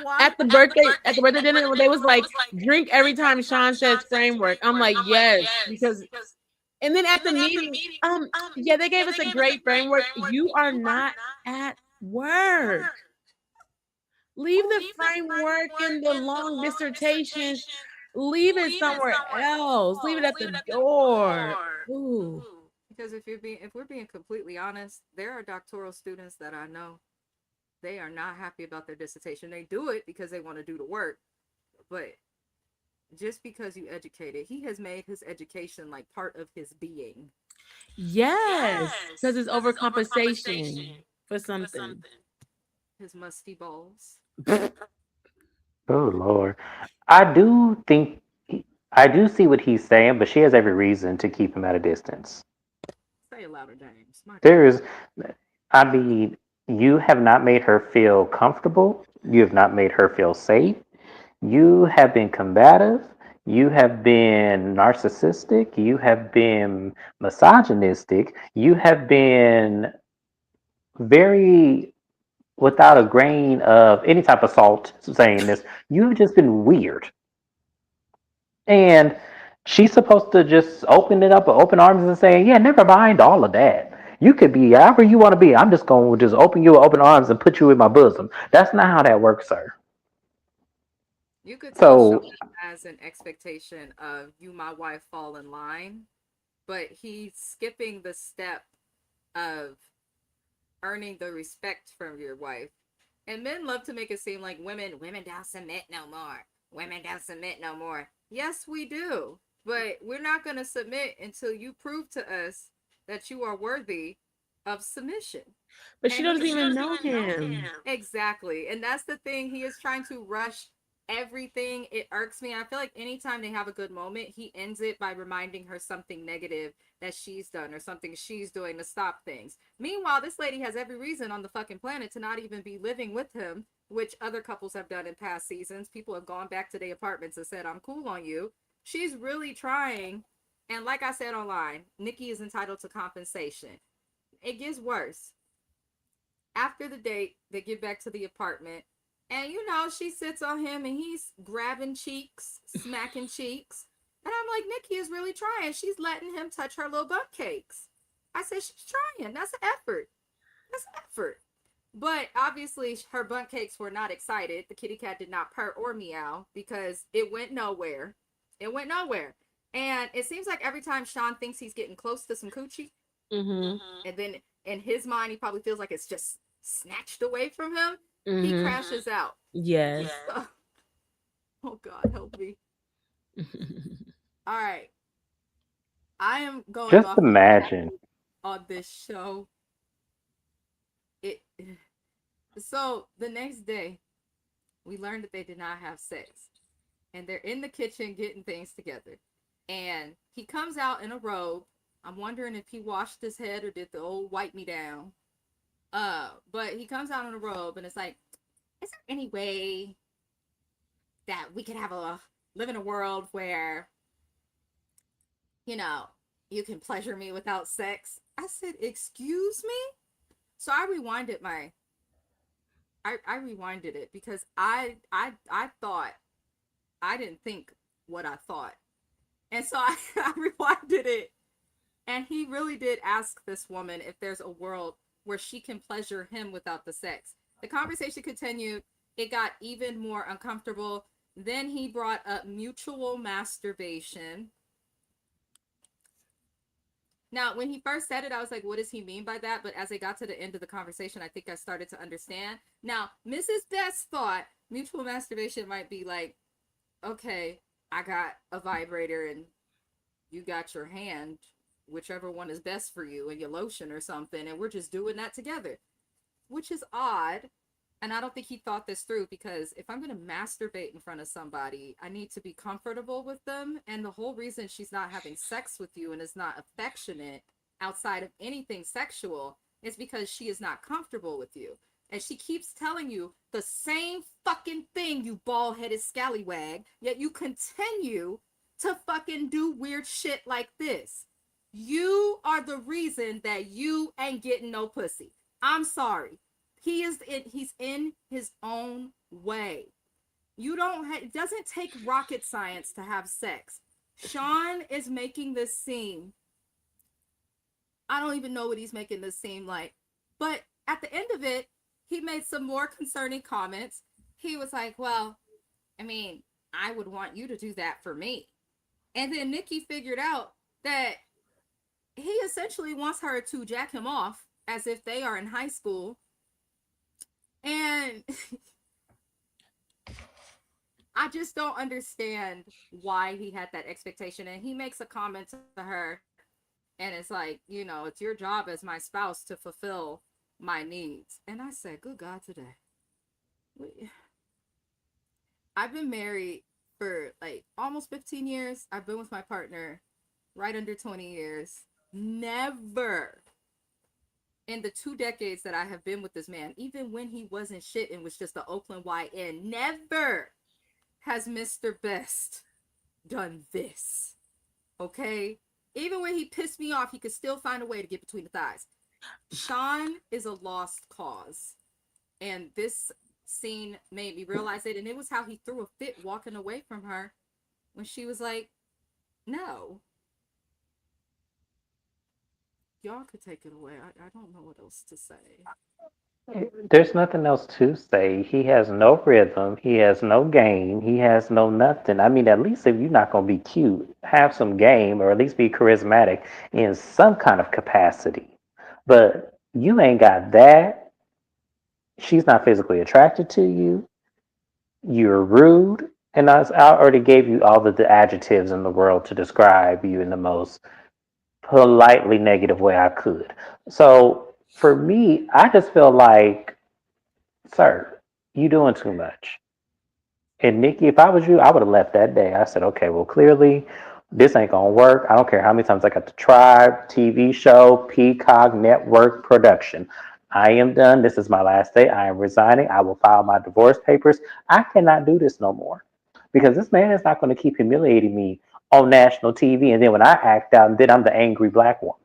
Why? At the birthday dinner, they was like, drink every time Sean says framework. I'm like, yes, because and then at the meeting, yeah, they gave us a great framework. You are not at work. Leave the framework and the long dissertations. Leave it somewhere else. Leave it at the door. Ooh. Because if we're being completely honest, there are doctoral students that I know they are not happy about their dissertation. They do it because they want to do the work, but just because you educated, he has made his education like part of his being. Yes, because it's overcompensation for something. His musty balls. Oh Lord, I do think I do see what he's saying, but she has every reason to keep him at a distance. Say it louder, James. There is, I mean, you have not made her feel comfortable. You have not made her feel safe. You have been combative. You have been narcissistic. You have been misogynistic. You have been very without a grain of any type of salt saying this. You've just been weird. And she's supposed to just open it up with open arms and saying, yeah, never mind all of that. You could be however you want to be. I'm just going to just open you with open arms and put you in my bosom. That's not how that works, sir. You could tell Sean has an expectation of you, my wife, fall in line, but he's skipping the step of earning the respect from your wife. And men love to make it seem like women don't submit no more. Women don't submit no more. Yes, we do. But we're not going to submit until you prove to us that you are worthy of submission. But she doesn't even know him. Exactly. And that's the thing. He is trying to rush everything. It irks me. I feel like anytime they have a good moment, he ends it by reminding her something negative that she's done or something she's doing to stop things. Meanwhile, this lady has every reason on the fucking planet to not even be living with him, which other couples have done in past seasons. People have gone back to their apartments and said, I'm cool on you. She's really trying. And like I said online, Nikki is entitled to compensation. It gets worse. After the date, they get back to the apartment. And she sits on him and he's grabbing cheeks, smacking cheeks. And I'm like, Nikki is really trying. She's letting him touch her little butt cakes. I said, she's trying. That's an effort. That's an effort. But obviously, her butt cakes were not excited. The kitty cat did not purr or meow because it went nowhere. It went nowhere. And it seems like every time Sean thinks he's getting close to some coochie, and then in his mind, he probably feels like it's just snatched away from him, he crashes out. Yes. Oh, God, help me. All right. I am going Just off imagine. on this show. So the next day, we learned that they did not have sex. And they're in the kitchen getting things together. And he comes out in a robe. I'm wondering if he washed his head or did the old wipe me down. But he comes out in a robe and it's like, is there any way that we could live in a world where, you can pleasure me without sex? I said, excuse me? So I rewinded it because I thought, I didn't think what I thought. And so I rewinded it. And he really did ask this woman if there's a world where she can pleasure him without the sex. The conversation continued. It got even more uncomfortable. Then he brought up mutual masturbation. Now, when he first said it, I was like, what does he mean by that? But as I got to the end of the conversation, I think I started to understand. Now, Mrs. Best thought mutual masturbation might be like, okay, I got a vibrator and you got your hand, whichever one is best for you, and your lotion or something, and we're just doing that together, which is odd. And I don't think he thought this through, because if I'm going to masturbate in front of somebody, I need to be comfortable with them. And the whole reason she's not having sex with you and is not affectionate outside of anything sexual is because she is not comfortable with you. And she keeps telling you the same fucking thing, you bald-headed scallywag, yet you continue to fucking do weird shit like this. You are the reason that you ain't getting no pussy. I'm sorry. He's in his own way. It doesn't take rocket science to have sex. Sean is making this seem, I don't even know what he's making this seem like. But at the end of it, he made some more concerning comments. He was like, well, I mean, I would want you to do that for me. And then Nikki figured out that he essentially wants her to jack him off as if they are in high school. And I just don't understand why he had that expectation. And he makes a comment to her, and it's like, it's your job as my spouse to fulfill my needs. And I said, good God, today. I've been married for like almost 15 years. I've been with my partner right under 20 years. Never in the 2 decades that I have been with this man, even when he wasn't shit and was just the Oakland YN, never has Mr. Best done this. Okay? Even when he pissed me off, he could still find a way to get between the thighs. Sean is a lost cause. And this scene made me realize it. And it was how he threw a fit walking away from her when she was like, no. Y'all could take it away. I don't know what else to say. There's nothing else to say. He has no rhythm. He has no game. He has no nothing. I mean, at least if you're not going to be cute, have some game or at least be charismatic in some kind of capacity. But you ain't got that. She's not physically attracted to you. You're rude. And I already gave you all of the adjectives in the world to describe you in the most politely negative way I could. So for me, I just feel like, sir, you doing too much. And Nikki, if I was you, I would have left that day. I said, okay, well, clearly this ain't gonna work. I don't care how many times I got the Tribe TV show, Peacock Network production. I am done. This is my last day. I am resigning. I will file my divorce papers. I cannot do this no more because this man is not going to keep humiliating me on national TV. And then when I act out, then I'm the angry black woman.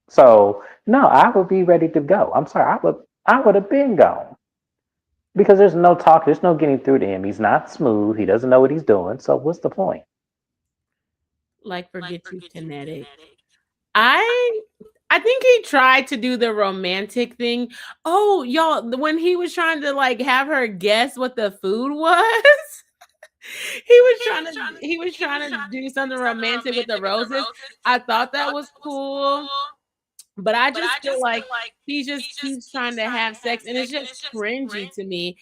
So no, I would be ready to go. I'm sorry, I would have been gone because there's no talk, there's no getting through to him. He's not smooth. He doesn't know what he's doing. So what's the point? Like forget you kinetic. I I think he tried to do the romantic thing. Oh, y'all, when he was trying to like have her guess what the food was. He was trying to do something romantic with the roses. I thought that was cool, but I just feel like he just keeps trying to have sex and it's just cringy to me.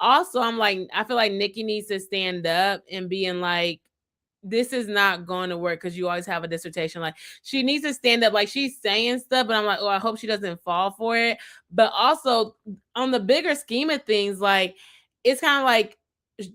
Also, I feel like Nikki needs to stand up and being like, this is not going to work because you always have a dissertation. Like she needs to stand up. Like she's saying stuff, but I'm like, oh, I hope she doesn't fall for it. But also on the bigger scheme of things, like it's kind of like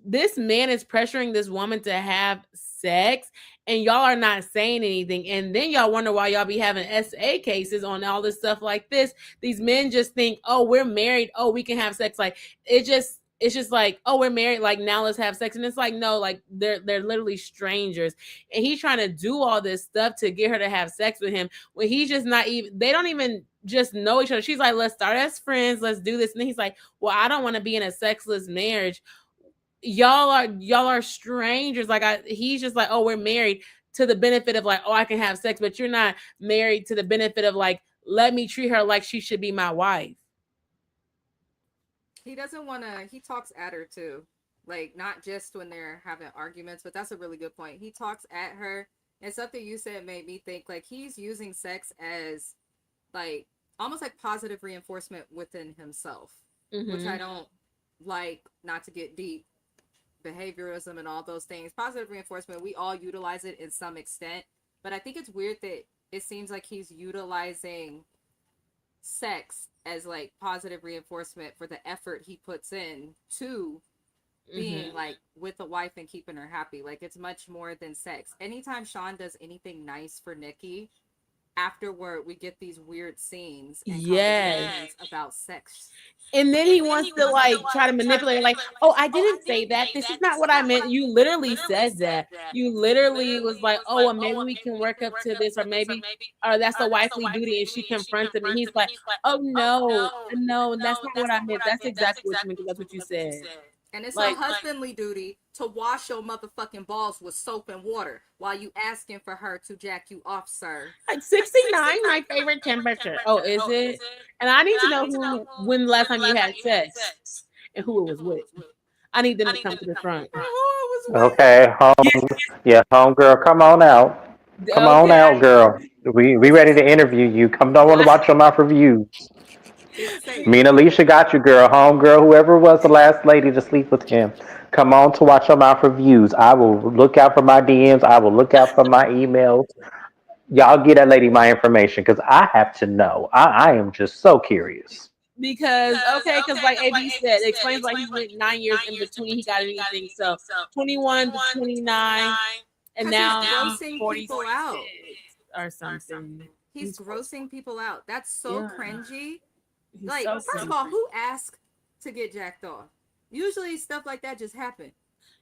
this man is pressuring this woman to have sex and y'all are not saying anything. And then y'all wonder why y'all be having SA cases on all this stuff like this. These men just think, oh, we're married. Oh, we can have sex. Like it's just like, oh, we're married, like now let's have sex. And it's like, no, like they're literally strangers. And he's trying to do all this stuff to get her to have sex with him when he's just not even, they don't even just know each other. She's like, let's start as friends, let's do this. And then he's like, well, I don't want to be in a sexless marriage. Y'all are strangers. Like he's just like, oh, we're married to the benefit of like, oh, I can have sex, but you're not married to the benefit of like, let me treat her like she should be my wife. He doesn't want to. He talks at her too, like not just when they're having arguments. But that's a really good point. He talks at her, and something you said made me think like he's using sex as like almost like positive reinforcement within himself, which I don't like. Not to get deep, behaviorism and all those things. Positive reinforcement, we all utilize it in some extent, but I think it's weird that it seems like he's utilizing sex as like positive reinforcement for the effort he puts in to being like with a wife and keeping her happy. Like it's much more than sex. Anytime Sean does anything nice for Nikki, afterward we get these weird scenes and conversations about sex. And then he wants to like try to manipulate her, like, oh, I didn't say that. This is not what I meant. You literally said that. You literally was like, oh, well, maybe we can work up to this, or maybe, or that's a wifely duty. And she confronts him, and he's like, oh no, no, that's not what I meant. That's exactly what you meant. That's what you said. And it's like, a husbandly duty to wash your motherfucking balls with soap and water while you asking for her to jack you off, sir. Like 69, my favorite temperature. Oh, is it? And I need to know when the last time you had sex and who it was with. I need them to come to the front. Okay, yeah, home girl, come on out. Come on out, girl. We ready to interview you. Come on, want to watch your mouth reviews. Me and Alicia got you, girl. Home girl, whoever was the last lady to sleep with him. Come on to watch your mouth reviews. I will look out for my DMs. I will look out for my emails. Y'all get that lady my information because I have to know. I am just so curious. Because like AB said, it explains like he went 9 years in between he got anything. So 21 to 29, and now grossing 46 people out or something. He's grossing people out. That's so cringy. Like, so first of all, who asked to get jacked off? Usually stuff like that just happen.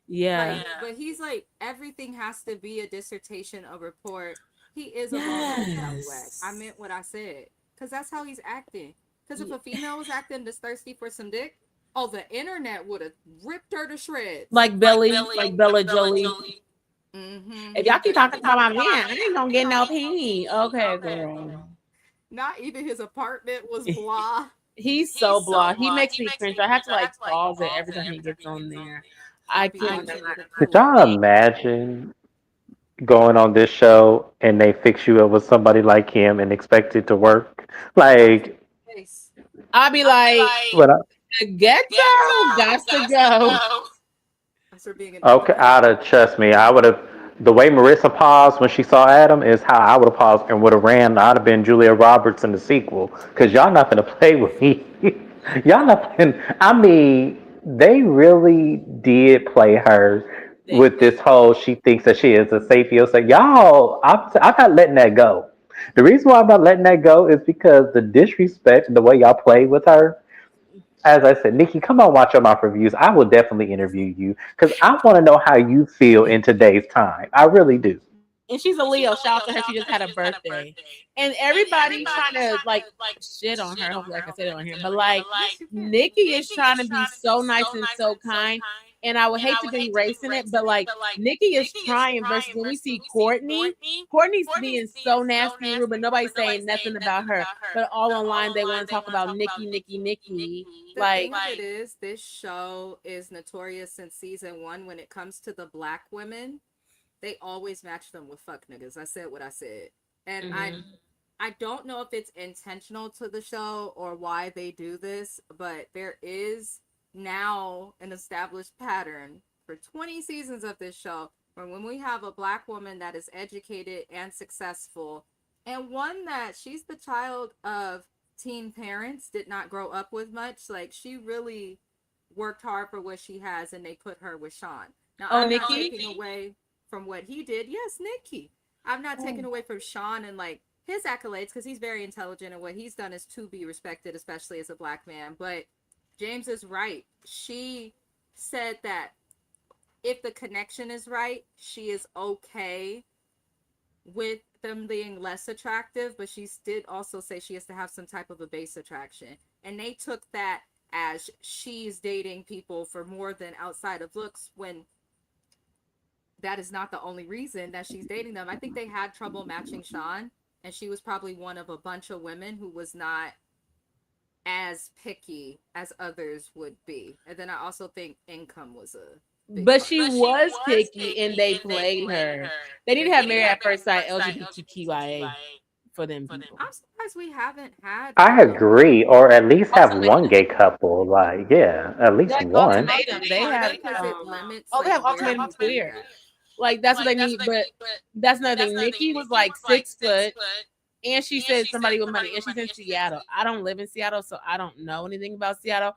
Yeah. But he's like, everything has to be a dissertation, a report. He is a scallywag. I meant what I said. Because that's how he's acting. Because if a female was acting this thirsty for some dick, oh, the internet would have ripped her to shreds. Like Bella Jolie. If y'all keep talking about my man, I ain't gonna get no pee. Okay, girl. Not even his apartment was blah. He's so blah. He makes me cringe. I have to like pause it every time he gets on there. I can't. Could y'all imagine going on this show and they fix you up with somebody like him and expect it to work? Like, I'll be like, the ghetto got to go. Okay, trust me, I would have. The way Marissa paused when she saw Adam is how I would have paused and would have ran. I'd have been Julia Roberts in the sequel because y'all not gonna play with me. Y'all not playing. I mean, they really did play her with this whole. She thinks that she is a sapio. So y'all, I'm not letting that go. The reason why I'm not letting that go is because the disrespect and the way y'all play with her. As I said, Nikki, come on, watch your mouth reviews. I will definitely interview you because I want to know how you feel in today's time. I really do. and she's a Leo. Shout out to her. She just had a birthday, and everybody trying to like shit on her. Hopefully, I can say that on here, but like Yes, you can. Nikki is trying to be so nice and so kind, and I would hate to be racing it, but like Nikki is trying. Versus when we see Courtney, Courtney's being so nasty and rude, but nobody's saying nothing about her. But all online, they want to talk about Nikki, Nikki, Nikki. The thing Like, of it is, this show is notorious since season one. When it comes to the black women, they always match them with fuck niggas. I said what I said, and mhm. I don't know if it's intentional to the show or why they do this, but there is now an established pattern for 20 seasons of this show where when we have a black woman that is educated and successful, and one that she's the child of teen parents, did not grow up with much, like she really worked hard for what she has, and they put her with Sean. Now, Oh, I'm not Nikki. taking away from what he did. Yes, Nikki. I'm not taking away from Sean and like his accolades because he's very intelligent and what he's done is to be respected, especially as a black man. But James is right. She said that if the connection is right, she is okay with them being less attractive, but she did also say she has to have some type of a base attraction. And they took that as she's dating people for more than outside of looks when that is not the only reason that she's dating them. I think they had trouble matching Sean, and she was probably one of a bunch of women who was not as picky as others would be. And then I also think income was a big But part. she was picky and they played her. They need to have Married at First Sight LGBTQIA for them people. I'm surprised we haven't had I agree, or at least have one gay couple. Like, yeah, at least Like one. Ultimatum, they have because it limits oh, they have like where Ultimatum you do Queer. that. Like that's what they need, but that's another thing. Nikki was like 6 foot, and she said somebody with money, and she's in Seattle. I don't live in Seattle, so I don't know anything about Seattle.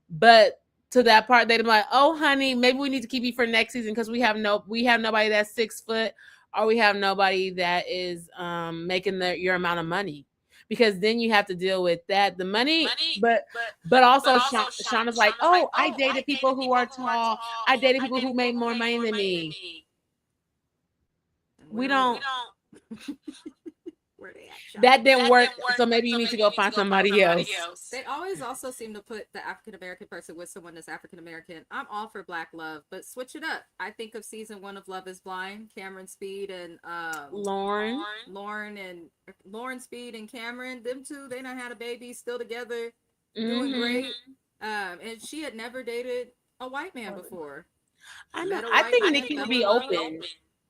But to that part, they'd be like, "Oh, honey, maybe we need to keep you for next season because we have nobody that's 6 foot, or we have nobody that is making your amount of money." Because then you have to deal with that, the money, but also Sean is like, "Oh, I dated people who are tall. I dated people who made more money than me." We don't. Where they at, Sean? That didn't work, so maybe you need to go find somebody else. They always also seem to put the African American person with someone that's African American. I'm all for black love, but switch it up. I think of season 1 of Love Is Blind, Cameron Speed and Lauren. Lauren Speed and Cameron. Them two, they done had a baby, still together, doing great. And she had never dated a white man before. I know. I think Nikki would be open.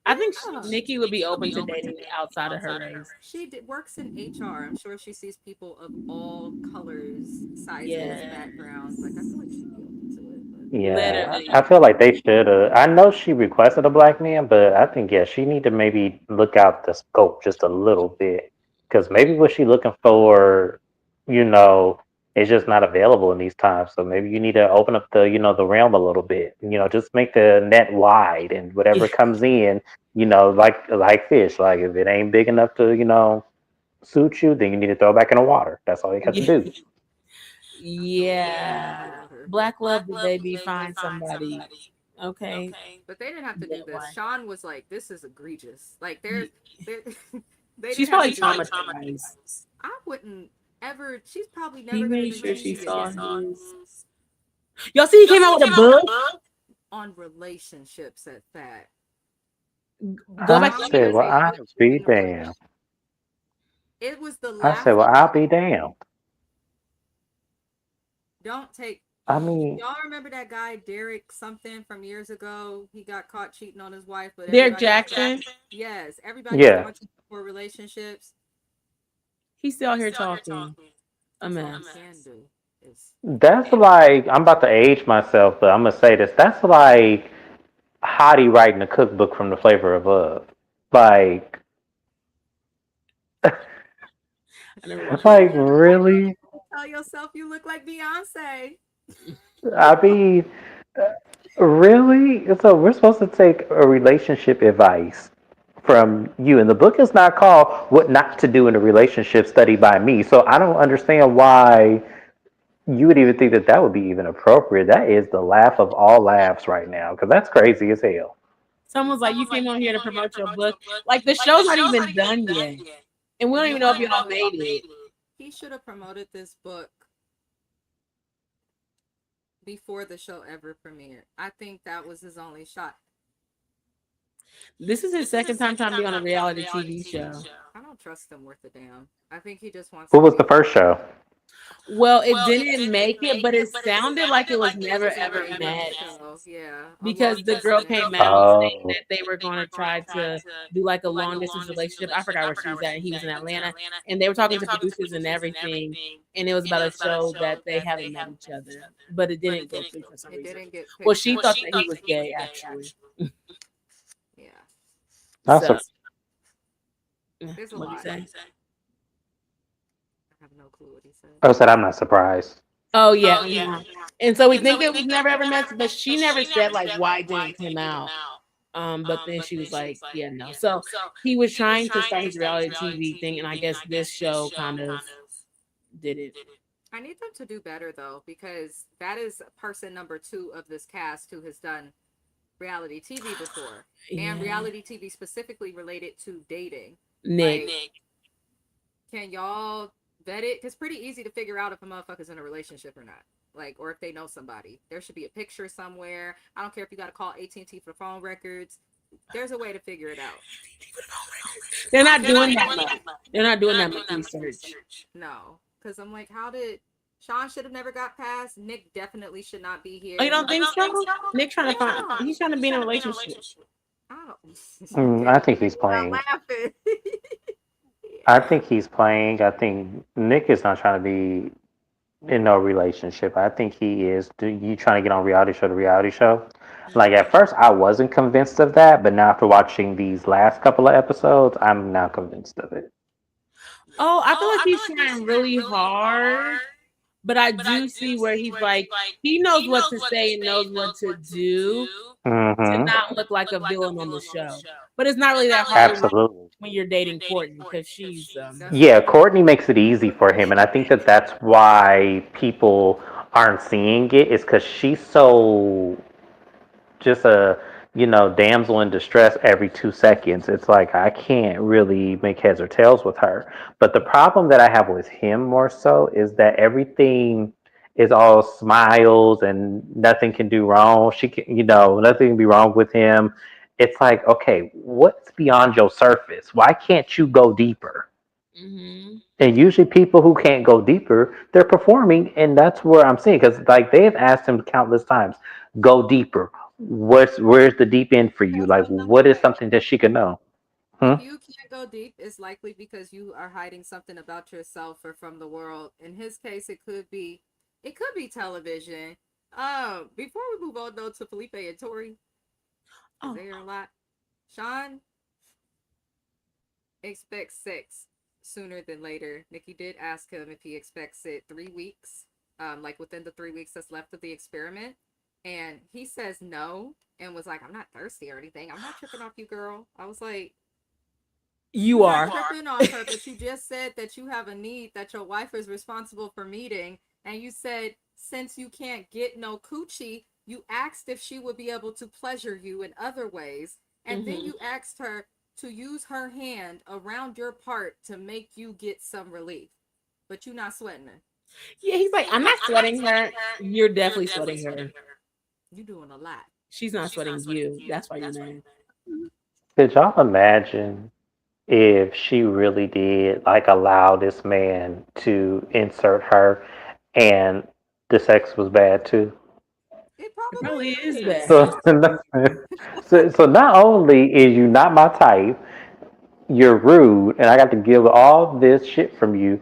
I think Nikki would be open to dating outside of her race. She works in HR. I'm sure she sees people of all colors, sizes, backgrounds. Like, I feel like she'd be open to it. But. Yeah, Literally. I feel like they should. I know she requested a black man, but I think she need to maybe look out the scope just a little bit because maybe what she looking for, you know, is just not available in these times. So maybe you need to open up the realm a little bit. Just make the net wide and whatever comes in, like fish. Like if it ain't big enough to suit you, then you need to throw it back in the water. That's all you have to do. Yeah. Black love the baby, find somebody. Okay. But they didn't have to do this. Sean was like, this is egregious. Like, they she's probably traumatized. I wouldn't ever. She's probably never He going made to sure she saw his Y'all see he came out with a book on relationships at that. Go back I said, well, I'll be damned. It was the I last. said, well, I'll be damned. Don't take. I mean, y'all remember that guy Derek something from years ago? He got caught cheating on his wife, but Derek Jackson. Yes, everybody wants for relationships. He's still here talking. A mess. That's like, I'm about to age myself, but I'm gonna say this. That's like Hottie writing a cookbook from The Flavor of Love. Like, like really? Tell yourself you look like Beyonce. I mean, really? So we're supposed to take a relationship advice from you, and the book is not called "What Not to Do in a Relationship" study by me. So I don't understand why you would even think that would be even appropriate. That is the laugh of all laughs right now, because that's crazy as hell. Someone's like, you came on here to promote your book. Like the show's not even done yet. And we don't even know if y'all made it. He should have promoted this book before the show ever premiered. I think that was his only shot. This is his second time trying to be on a reality TV show. I don't trust him worth a damn. I think he just wants. What was the first show? Well, it didn't make it, but it sounded like it was never ever met. Yeah, Because the girl came out saying that they were going to try to do like a long distance relationship. I forgot where she was at, and he was in Atlanta, and they were talking to producers and everything, and it was about a show that they haven't met each other, but it didn't go through for some reason. Well, she thought that he was gay, actually. Yeah. So, there's a what lot. you say? I have no clue what he said. I said I'm not surprised. Oh yeah. And so we think it was never ever met, but she never said like why it didn't come out. But then she was like, yeah, no. So he was trying to start his reality TV thing, and I guess this show kind of did it. I need them to do better though, because that is person number 2 of this cast who has done reality TV before, and reality TV specifically related to dating. Nick, can y'all vet it? Because it's pretty easy to figure out if a motherfucker's in a relationship or not, like, or if they know somebody. There should be a picture somewhere. I don't care if you got to call AT&T for phone records. There's a way to figure it out. They're not doing that. They're not doing that much research. No, because I'm like, how did Sean should have never got past? Nick definitely should not be here. Oh, you don't think so? Nick trying to find. He's trying to be in a relationship. I think he's playing. I think he's playing. I think Nick is not trying to be in no relationship. I think he is. You trying to get on reality show to reality show? Like at first, I wasn't convinced of that, but now after watching these last couple of episodes, I'm now convinced of it. Oh, I feel like he's trying really hard, but I do see where he's like, he knows what to say and knows what to do to not look like a villain on the show. But it's not really that hard. Absolutely. When you're dating Courtney, because she's yeah, Courtney makes it easy for him, and I think that that's why people aren't seeing it, is because she's so just a damsel in distress every 2 seconds. It's like I can't really make heads or tails with her. But the problem that I have with him more so is that everything is all smiles and nothing can do wrong. She can, nothing can be wrong with him. It's like, okay, what's beyond your surface? Why can't you go deeper? Mm-hmm. And usually people who can't go deeper, they're performing, and that's where I'm seeing, because like they have asked him countless times, go deeper. Where's the deep end for you? Like, what is something that she could know? If you can't go deep, it's likely because you are hiding something about yourself or from the world. In his case, it could be television. Before we move on though to Felipe and Tori, there a lot. Sean expects sex sooner than later. Nikki did ask him if he expects it 3 weeks, like within the 3 weeks that's left of the experiment. And he says no, and was like, I'm not thirsty or anything. I'm not tripping off you, girl. I was like, you are tripping off her, but you just said that you have a need that your wife is responsible for meeting. And you said, since you can't get no coochie, you asked if she would be able to pleasure you in other ways. And then you asked her to use her hand around your part to make you get some relief. But you're not sweating her. Yeah, he's like, I'm not sweating her. You're definitely sweating her. You're doing a lot. She's not sweating you. That's why you're mad. Could y'all imagine if she really did like allow this man to insert her and the sex was bad too? It probably is bad. So not only is you not my type, you're rude, and I got to give all this shit from you,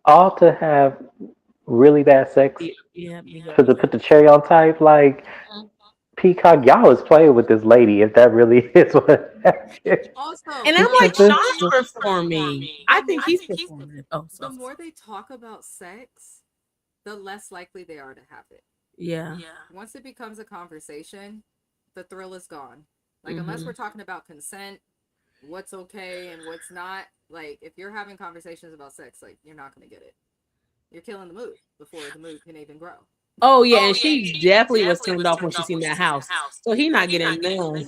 all to have really bad sex. Yeah. To put the cherry on top, like Peacock, y'all is playing with this lady. If that really is what happened. Also, and I'm like, Sean's performing. I think he's performing. The more they talk about sex, the less likely they are to have it. Yeah. Once it becomes a conversation, the thrill is gone. Like, unless we're talking about consent, what's okay and what's not. Like, if you're having conversations about sex, like, you're not going to get it. You're killing the mood before the mood can even grow. Oh, yeah, and she definitely was turned off when she seen that house. So he not getting none.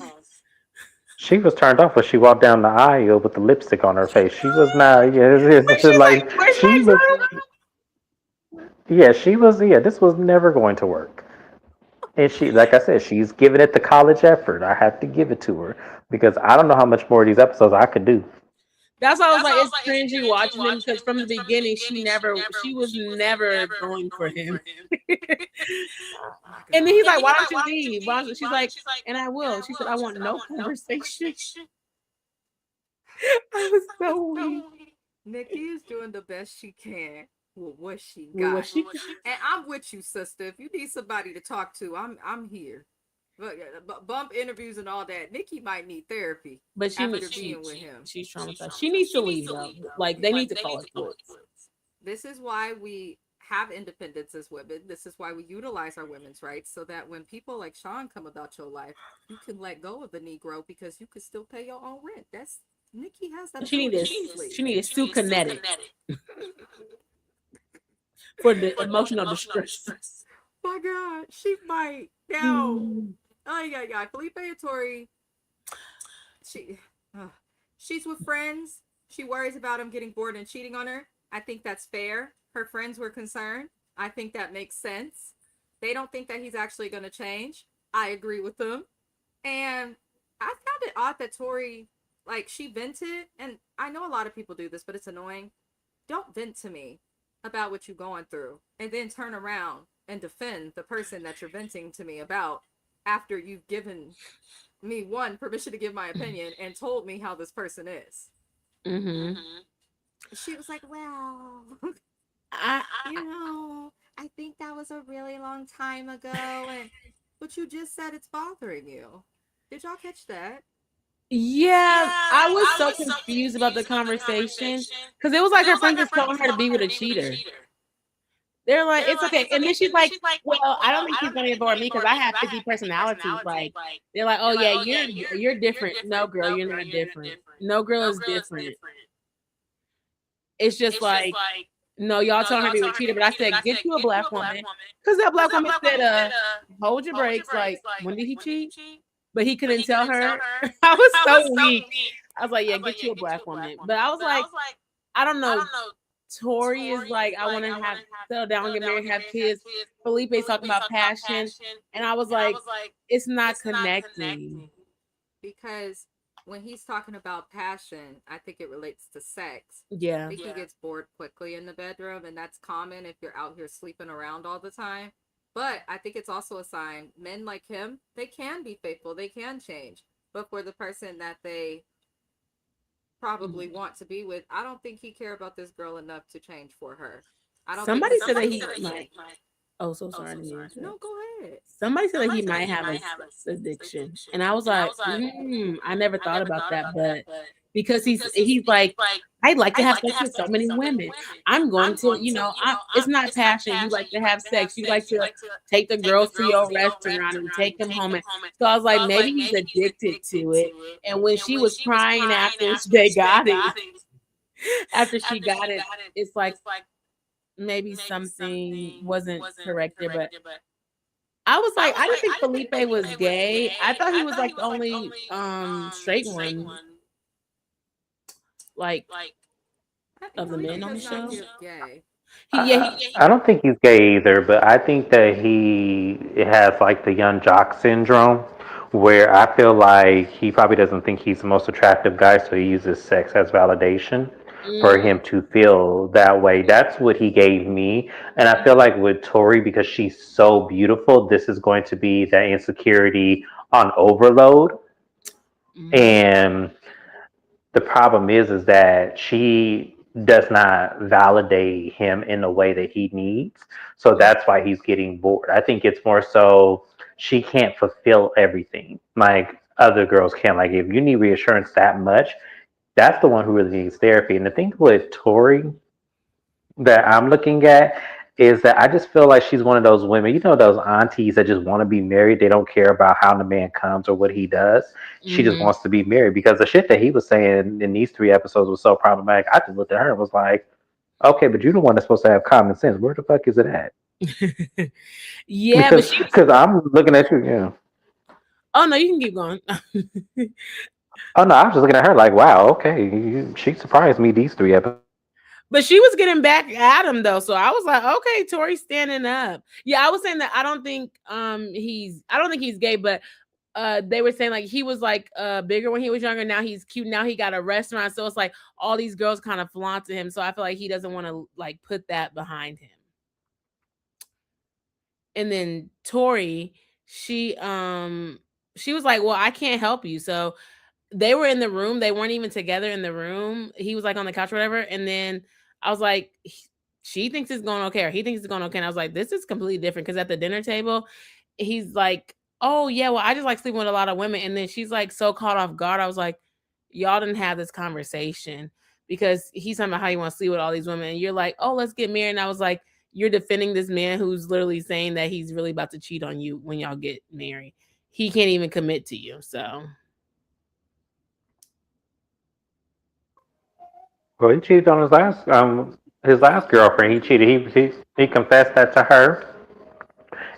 She was turned off when she walked down the aisle with the lipstick on her face. She was not. Yeah, Where it's she's like, like where's she my was. groom? Yeah, she was. Yeah, this was never going to work. And she, like I said, she's giving it the college effort. I have to give it to her because I don't know how much more of these episodes I could do. That's why I was like, it's cringy watching him because from the beginning, she was never going for him. Oh my And then he's god. like, why don't you leave? She's like, and I will. She said, I want no conversation. I was so weak. Nikki is doing the best she can with what she With got. what she And I'm with you, sister. If you need somebody to talk to, I'm here. But bump interviews and all that. Nikki might need therapy but after being with him. she's traumatized. She needs to leave though. Like they need to call it quits. This is why we have independence as women. This is why we utilize our women's rights so that when people like Sean come about your life, you can let go of the Negro because you can still pay your own rent. That's Nikki has that. She ability needed easily. she needed sue kinetic for the emotional distress. My God, she might now. Oh yeah. Felipe and Tori, she, she's with friends. She worries about him getting bored and cheating on her. I think that's fair. Her friends were concerned. I think that makes sense. They don't think that he's actually going to change. I agree with them. And I found it odd that Tori, like, she vented. And I know a lot of people do this, but it's annoying. Don't vent to me about what you're going through and then turn around and defend the person that you're venting to me about after you've given me one permission to give my opinion and told me how this person is. Mm-hmm. She was like, well, I I think that was a really long time ago, and but you just said it's bothering you. Did y'all catch that? yeah, I was so confused about the conversation because it was like her friends just telling her to be with a cheater. They're like, it's okay. And then she's like, well, I don't think he's gonna get bored of me because I have 50 personalities. Like, they're like, oh yeah, you're different. No, girl, you're not different. No girl is different. It's just like, no, y'all telling her to be with a cheater, but I said, get you a black woman. Because that black woman said, hold your brakes. Like, when did he cheat? But he couldn't tell her. I was so weak. I was like, yeah, get you a black woman. But I was like, I don't know. Tori is like, I want to have settle down, get married, have kids. Felipe's talking about passion, and I was like, it's not connecting. Because when he's talking about passion, I think it relates to sex. Yeah, I think he gets bored quickly in the bedroom, and that's common if you're out here sleeping around all the time. But I think it's also a sign men like him, they can be faithful, they can change. But for the person that they probably want to be with, I don't think he care about this girl enough to change for her. I don't. Somebody think said that he might. Oh, so sorry. No, go ahead. Somebody said that he might have a sex addiction, and I was like, I never thought about that, but because he's like, I'd like to have sex with so many women. I'm going to, it's not passion. You like to have sex. You like to take the girls to your restaurant and take them home. And so I was like, maybe he's addicted to it. And when she was crying after they got it, after she got it, it's like maybe something wasn't correct there, but I was like, I didn't think Felipe was gay. I thought he was like the only straight one, like of the men on the show. Gay. I don't think he's gay either, but I think that he has like the young jock syndrome, where I feel like he probably doesn't think he's the most attractive guy, so he uses sex as validation for him to feel that way. That's what he gave me. And I feel like with Tori, because she's so beautiful, this is going to be that insecurity on overload. And the problem is that she does not validate him in the way that he needs. So that's why he's getting bored. I think it's more so she can't fulfill everything like other girls can. Like if you need reassurance that much, that's the one who really needs therapy. And the thing with Tori that I'm looking at is that I just feel like she's one of those women, those aunties that just want to be married. They don't care about how the man comes or what he does. She just wants to be married because the shit that he was saying in these 3 episodes was so problematic. I just looked at her and was like, okay, but you're the one that's supposed to have common sense. Where the fuck is it at? Yeah, because I'm looking at you. Yeah. Oh no, you can keep going. Oh no, I was just looking at her like, wow, okay, she surprised me these 3 episodes. But she was getting back at him though, so I was like, okay, Tori's standing up. Yeah, I was saying that I don't think he's gay, but they were saying like he was like bigger when he was younger. Now he's cute. Now he got a restaurant, so it's like all these girls kind of flaunt to him. So I feel like he doesn't want to like put that behind him. And then Tori, she was like, well, I can't help you. So they were in the room. They weren't even together in the room. He was like on the couch or whatever. And then I was like, she thinks it's going okay, or he thinks it's going okay. And I was like, this is completely different. Cause at the dinner table, he's like, oh yeah, well, I just like sleeping with a lot of women. And then she's like so caught off guard. I was like, y'all didn't have this conversation because he's talking about how you want to sleep with all these women. And you're like, oh, let's get married. And I was like, you're defending this man who's literally saying that he's really about to cheat on you when y'all get married. He can't even commit to you. So Well, he cheated on his last girlfriend. He cheated. He confessed that to her,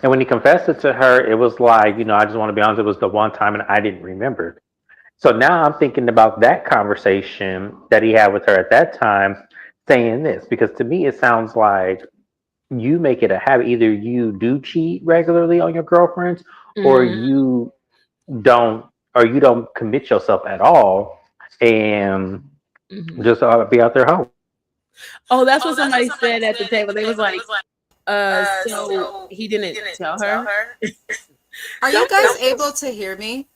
and when he confessed it to her, it was like, I just want to be honest, it was the one time, and I didn't remember. So now I'm thinking about that conversation that he had with her at that time, saying this because to me it sounds like you make it a habit. Either you do cheat regularly on your girlfriends, or mhm. don't, or you don't commit yourself at all, and Mhm. just be out there home. Oh, that's what somebody said at the table. They was like, so he didn't tell her. Are you guys able to hear me?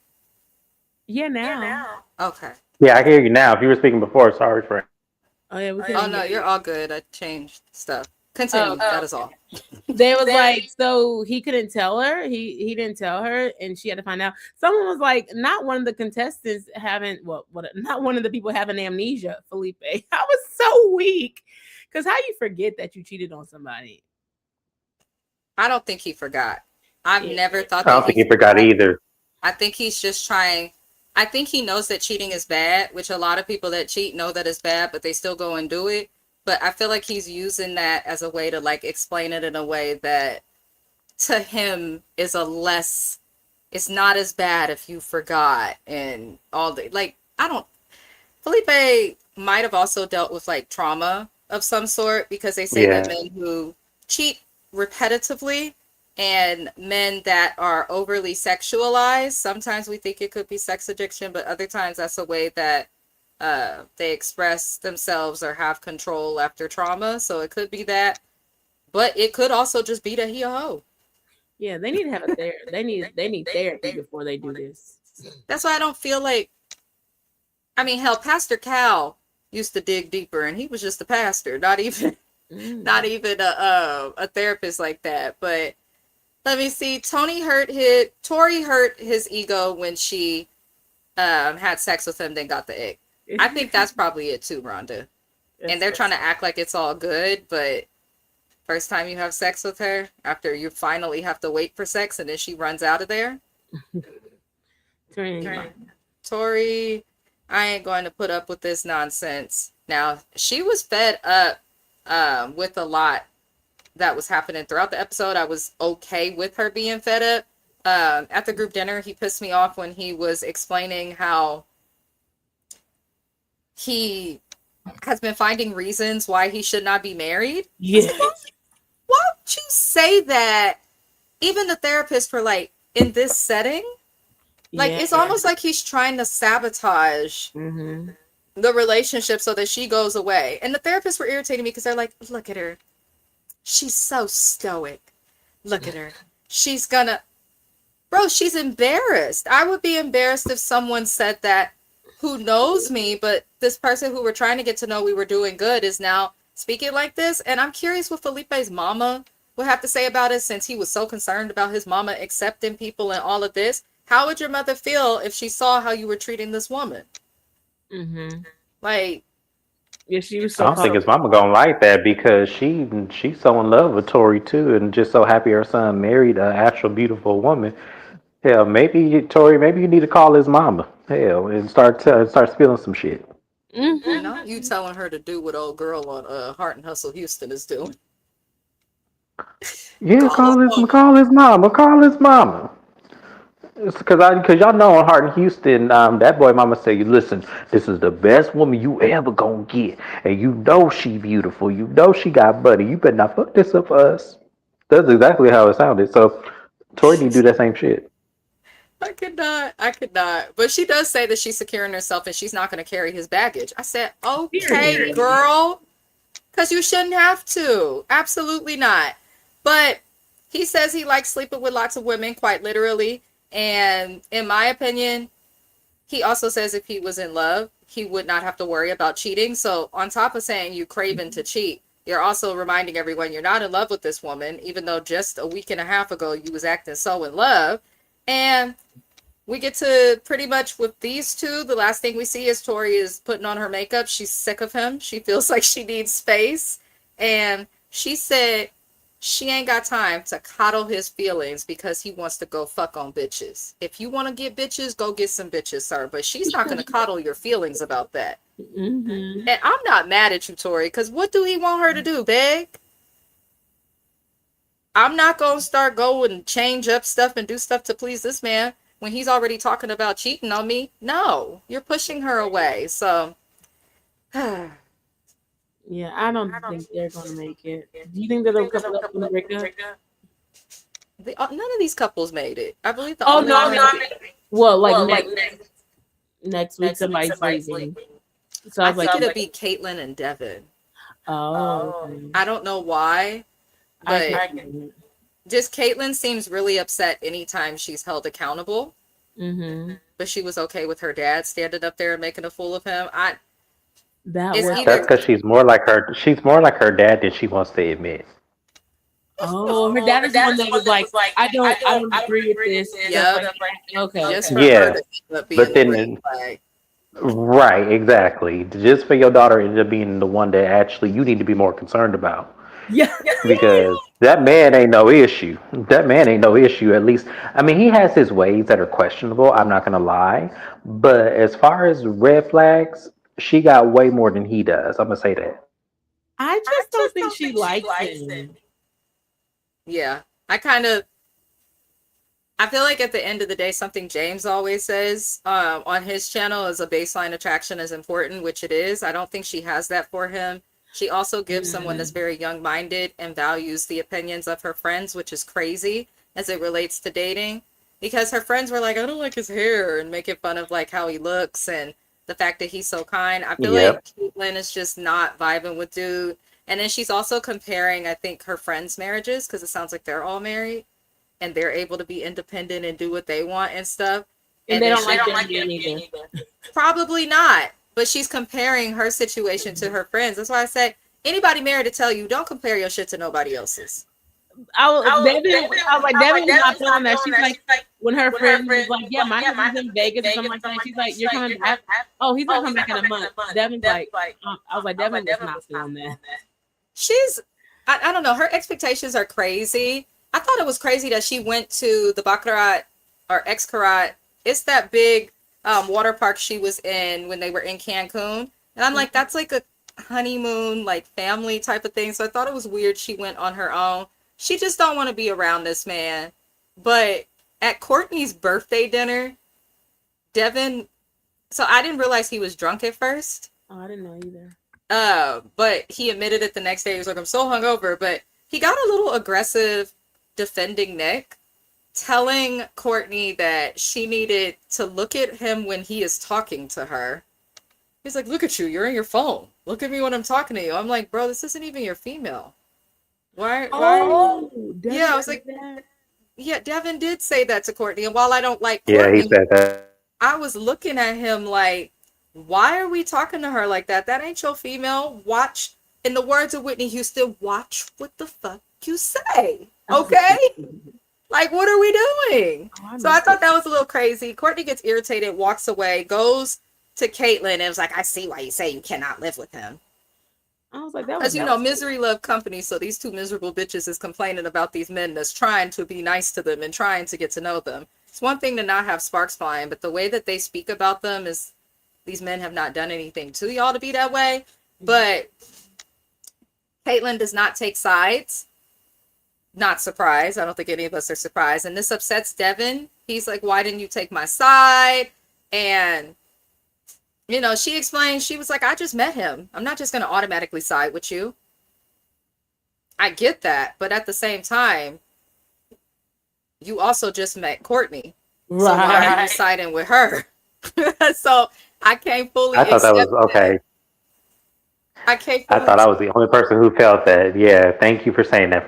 Yeah, now. Okay. Yeah, I hear you now. If you were speaking before, sorry for. Oh yeah, we can. Oh no, you're all good. I changed stuff. Continue. That is all. They was like, so he couldn't tell her. He didn't tell her, and she had to find out. Someone was like, not one of the contestants having not one of the people having amnesia. Felipe, I was so weak because how you forget that you cheated on somebody? I don't think he forgot. I've never thought I that don't think he forgot either. I think he's just trying. I think he knows that cheating is bad, which a lot of people that cheat know that it's bad, but they still go and do it. But I feel like he's using that as a way to like explain it in a way that to him is it's not as bad if you forgot and all the like. I don't. Felipe might have also dealt with like trauma of some sort because they say that men who cheat repetitively and men that are overly sexualized, sometimes we think it could be sex addiction, but other times that's a way that they express themselves or have control after trauma. So it could be that, but it could also just be that he a hoe. Yeah, they need to have a therapy. They need therapy before they do this. That's why I don't feel like. I mean, hell, Pastor Cal used to dig deeper, and he was just a pastor, not even a therapist like that. But let me see. Tori hurt his ego when she had sex with him, then got the ick. I think that's probably it too, Rhonda. And they're trying to act like it's all good, but first time you have sex with her, after you finally have to wait for sex, and then she runs out of there. Tori, I ain't going to put up with this nonsense. Now, she was fed up with a lot that was happening throughout the episode. I was okay with her being fed up. At the group dinner, he pissed me off when he was explaining how he has been finding reasons why he should not be married. Yeah. Why would you say that? Even the therapist for like in this setting, like it's almost like he's trying to sabotage the relationship so that she goes away. And the therapists were irritating me because they're like, look at her. She's so stoic. Look at her. She's gonna... Bro, she's embarrassed. I would be embarrassed if someone said that who knows me, but this person who we're trying to get to know we were doing good is now speaking like this. And I'm curious what Felipe's mama would have to say about it since he was so concerned about his mama accepting people and all of this. How would your mother feel if she saw how you were treating this woman? Like, yeah, she was so. I don't think his mama gonna like that because she's so in love with Tori too, and just so happy her son married an actual beautiful woman. Hell, maybe Tori, maybe you need to call his mama. Hell, and start spilling some shit. Not you telling her to do what old girl on Heart and Hustle Houston is doing. Yeah, call his mama. Call his mama. Because y'all know on Heart in Houston, that boy mama say, listen, this is the best woman you ever gonna get, and you know she beautiful, you know she got money, you better not fuck this up for us. That's exactly how it sounded. So Tori need to do that same shit. I could not. I could not. But she does say that she's securing herself and she's not going to carry his baggage. I said, okay, Period. girl, because you shouldn't have to. Absolutely not. But he says he likes sleeping with lots of women, quite literally. And in my opinion, he also says if he was in love, he would not have to worry about cheating. So on top of saying you craving to cheat, you're also reminding everyone you're not in love with this woman, even though just a week and a half ago you was acting so in love. And we get to pretty much with these two, the last thing we see is Tori is putting on her makeup. She's sick of him. She feels like she needs space. And she said she ain't got time to coddle his feelings because he wants to go fuck on bitches. If you want to get bitches, go get some bitches, sir. But she's not going to coddle your feelings about that. Mm-hmm. And I'm not mad at you, Tori, because what do he want her to do, beg? I'm not going to start going and change up stuff and do stuff to please this man when he's already talking about cheating on me. No, you're pushing her away. So, Yeah, I don't think they're gonna make it. Do you think that a couple of them break up? none of these couples made it. I believe the Oh only no, one. no. Well, like next week somebody's leaving. So I I was think like, it'll be Caitlyn and Devin. oh, okay. I don't know why, but just Caitlyn seems really upset anytime she's held accountable. Mm-hmm. But she was okay with her dad standing up there and making a fool of him. That It's was either- That's because she's more like her. She's more like her dad than she wants to admit. oh, her dad is the one that was like, I don't agree with this. Yeah. Stuff like that. Okay. just Okay. for Yeah, her to end up being but then- the red flag. Right, exactly. Just for your daughter ended up being the one that actually you need to be more concerned about. Yeah. Because that man ain't no issue. That man ain't no issue. At least, I mean, he has his ways that are questionable. I'm not gonna lie, but as far as red flags, she got way more than he does. I'm gonna say that. I just don't think she likes him. Yeah. I feel like at the end of the day, something James always says on his channel is a baseline attraction is important, which it is. I don't think she has that for him. She also gives someone that's very young-minded and values the opinions of her friends, which is crazy as it relates to dating. Because her friends were like, I don't like his hair, and making fun of like how he looks and the fact that he's so kind. I feel Yep. like Caitlyn is just not vibing with dude. And then she's also comparing, I think, her friends' marriages, because it sounds like they're all married and they're able to be independent and do what they want and stuff. And they then don't she- like them either. Probably not. But she's comparing her situation to her friends. That's why I say anybody married to tell you don't compare your shit to nobody else's. Devin was not feeling that. She's like, when her friend was like, yeah, my husband's in Vegas or something like that. She's like, you're coming back? Oh, he's not coming back in a month. Devin's like, I was like, Devin was not feeling that. I don't know. Her expectations are crazy. I thought it was crazy that she went to the Baccarat or Xcarat. It's that big water park she was in when they were in Cancun. And I'm like, that's like a honeymoon, like family type of thing. So I thought it was weird she went on her own. She just don't want to be around this man. But at Courtney's birthday dinner, Devin, so I didn't realize he was drunk at first. Oh, I didn't know either. But he admitted it the next day. He was like, I'm so hungover. But he got a little aggressive defending Nick, telling Courtney that she needed to look at him when he is talking to her. He's like, look at you. You're in your phone. Look at me when I'm talking to you. I'm like, bro, this isn't even your female. Why? Yeah, I was like, yeah, Devin did say that to Courtney. And while I don't like Yeah, Courtney, he said that. I was looking at him like, why are we talking to her like that? That ain't your female. Watch, in the words of Whitney Houston, watch what the fuck you say. Okay? Like, what are we doing? So I thought that was a little crazy. Courtney gets irritated, walks away, goes to Caitlyn, and was like, I see why you say you cannot live with him. I was like, that was, Because, misery love company. So these two miserable bitches is complaining about these men that's trying to be nice to them and trying to get to know them. It's one thing to not have sparks flying, but the way that they speak about them is these men have not done anything to y'all to be that way. But Caitlyn does not take sides. Not surprised. I don't think any of us are surprised. And this upsets Devin he's like, why didn't you take my side? And, you know, she explained, she was like, I just met him. I'm not just going to automatically side with you. I get that. But at the same time, you also just met Courtney. Right. So why are you siding with her? So I can't fully I thought that was accept okay. I can't I fully thought I was the only person who felt that. Yeah, thank you for saying that.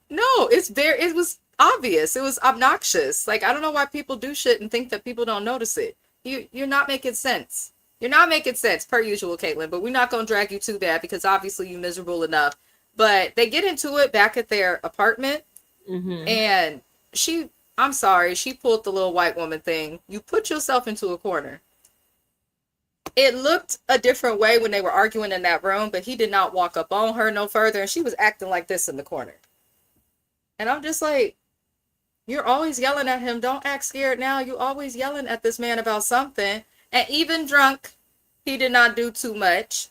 No, it was obvious. It was obnoxious. Like, I don't know why people do shit and think that people don't notice it. You're not making sense. You're not making sense, per usual, Caitlin, but we're not going to drag you too bad because obviously you're miserable enough. But they get into it back at their apartment, and I'm sorry, she pulled the little white woman thing. You put yourself into a corner. It looked a different way when they were arguing in that room, but he did not walk up on her no further, and she was acting like this in the corner. And I'm just like, you're always yelling at him. Don't act scared now. You always yelling at this man about something. And even drunk, he did not do too much.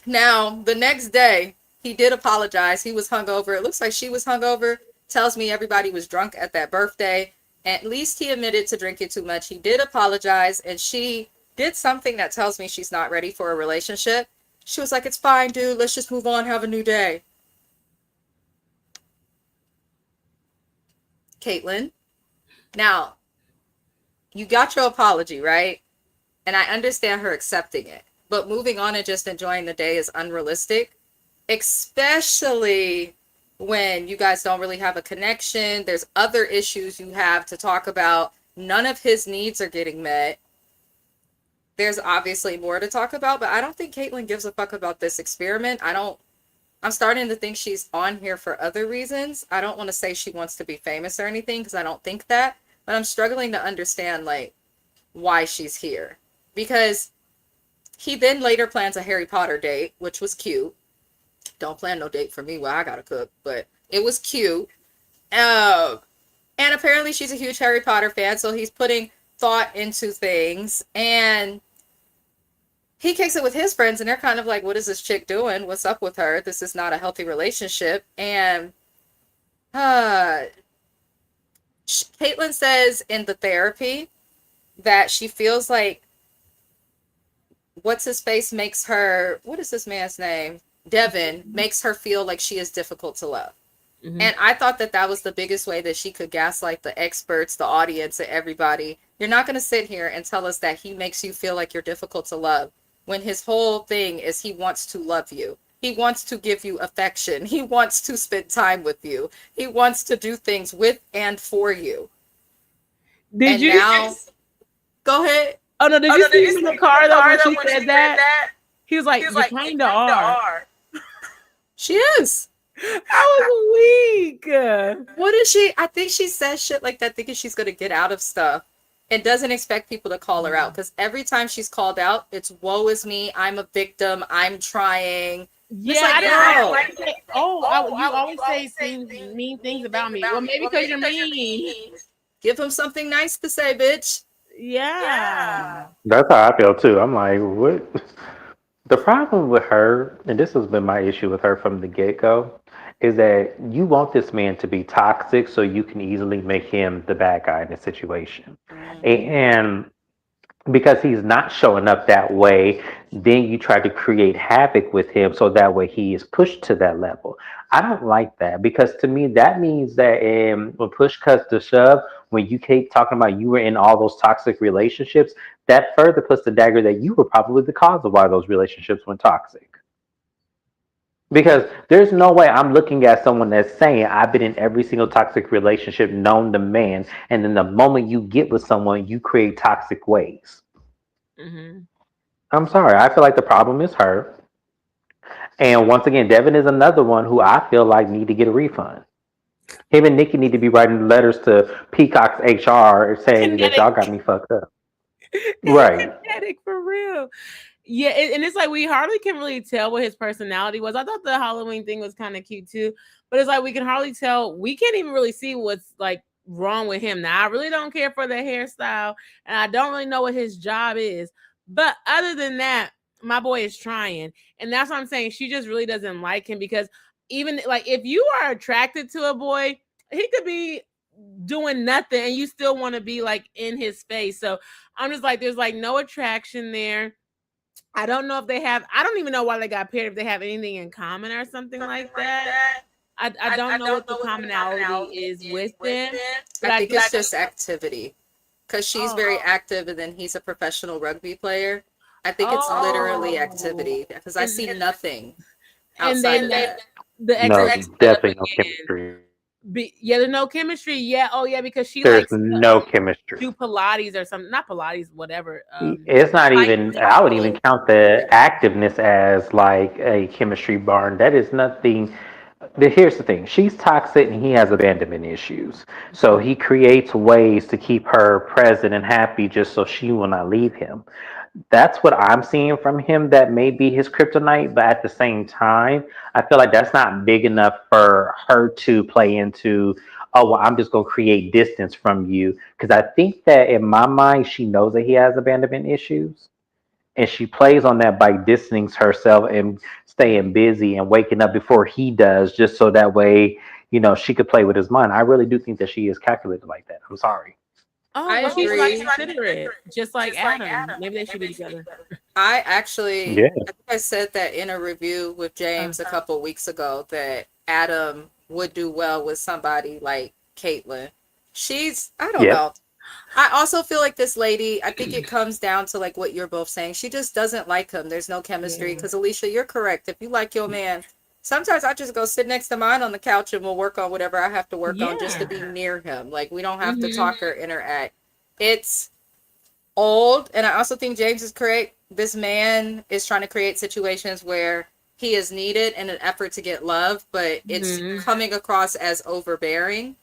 Now, the next day, he did apologize. He was hungover. It looks like she was hungover. Tells me everybody was drunk at that birthday. At least he admitted to drinking too much. He did apologize. And she did something that tells me she's not ready for a relationship. She was like, it's fine, dude. Let's just move on. Have a new day. Caitlin, now, you got your apology, right? And I understand her accepting it. But moving on and just enjoying the day is unrealistic, especially when you guys don't really have a connection. There's other issues you have to talk about. None of his needs are getting met. There's obviously more to talk about, but I don't think Caitlin gives a fuck about this experiment. I'm starting to think she's on here for other reasons. I don't want to say she wants to be famous or anything because I don't think that, but I'm struggling to understand like why she's here. Because he then later plans a Harry Potter date, which was cute. Don't plan no date for me while I gotta cook, but it was cute. And apparently she's a huge Harry Potter fan, so he's putting thought into things. And he kicks it with his friends, and they're kind of like, what is this chick doing? What's up with her? This is not a healthy relationship. And Caitlin says in the therapy that she feels like what's his face makes her, what is this man's name? Devin makes her feel like she is difficult to love. And I thought that was the biggest way that she could gaslight the experts, the audience, and everybody. You're not going to sit here and tell us that he makes you feel like you're difficult to love when his whole thing is he wants to love you. He wants to give you affection. He wants to spend time with you. He wants to do things with and for you. Did you now, go ahead. Oh no, did you see him in the car though when she said that? He was like, you kind of are. She is. I was weak. What is she? I think she says shit like that thinking she's going to get out of stuff and doesn't expect people to call her out. Because every time she's called out, it's woe is me. I'm a victim. I'm trying. Yeah, like, I don't like it. You always say mean things about me. Well, maybe because you're mean. Give him something nice to say, bitch. Yeah. That's how I feel too. I'm like, what? The problem with her, and this has been my issue with her from the get-go, is that you want this man to be toxic so you can easily make him the bad guy in the situation. And because he's not showing up that way, then you try to create havoc with him so that way he is pushed to that level. I don't like that because to me that means that when push comes to shove, when you keep talking about you were in all those toxic relationships, that further puts the dagger that you were probably the cause of why those relationships went toxic. Because there's no way I'm looking at someone that's saying I've been in every single toxic relationship known to man, and then the moment you get with someone, you create toxic ways. I'm sorry. I feel like the problem is her. And once again, Devin is another one who I feel like need to get a refund. Him and Nikki need to be writing letters to Peacock's HR saying that y'all got me fucked up. Right. Kinetic, for real. Yeah, and it's like we hardly can really tell what his personality was. I thought the Halloween thing was kind of cute too, but it's like we can hardly tell. We can't even really see what's like wrong with him. Now, I really don't care for the hairstyle, and I don't really know what his job is. But other than that, my boy is trying, and that's what I'm saying. She just really doesn't like him because even like if you are attracted to a boy, he could be doing nothing, and you still want to be like in his face. So I'm just like, there's like no attraction there. I don't know if they have. I don't even know why they got paired. If they have anything in common or something like that. I don't know what the commonality is with them. But I think it's just activity, because she's very active and then he's a professional rugby player. I think it's literally activity, because I see nothing outside of that. The No, ex definitely no chemistry. yeah, there's no chemistry. Yeah, oh yeah, because she There's likes no to chemistry. do Pilates or something. Not Pilates, whatever. It's not even, I would even Cycling. count the activeness as like a chemistry barn. That is nothing. Here's the thing, she's toxic and he has abandonment issues. So he creates ways to keep her present and happy just so she will not leave him. That's what I'm seeing from him. That may be his kryptonite, but at the same time, I feel like that's not big enough for her to play into. Oh, well, I'm just gonna create distance from you, because I think that in my mind, she knows that he has abandonment issues, and she plays on that by distancing herself and staying busy and waking up before he does, just so that way, she could play with his mind. I really do think that she is calculated like that. I'm sorry. Oh, I well, she's like agree. considerate, just like Adam. Maybe they should be together. I actually, Yeah. I think I said that in a review with James a couple weeks ago, that Adam would do well with somebody like Caitlyn. I don't Yeah. know. I also feel like this lady, I think it comes down to like what you're both saying. She just doesn't like him. There's no chemistry. Yeah. Because Alicia, you're correct. If you like your man, sometimes I just go sit next to mine on the couch and we'll work on whatever I have to work on just to be near him. Like, we don't have to talk or interact. It's old. And I also think James is correct. This man is trying to create situations where he is needed in an effort to get love, but it's coming across as overbearing,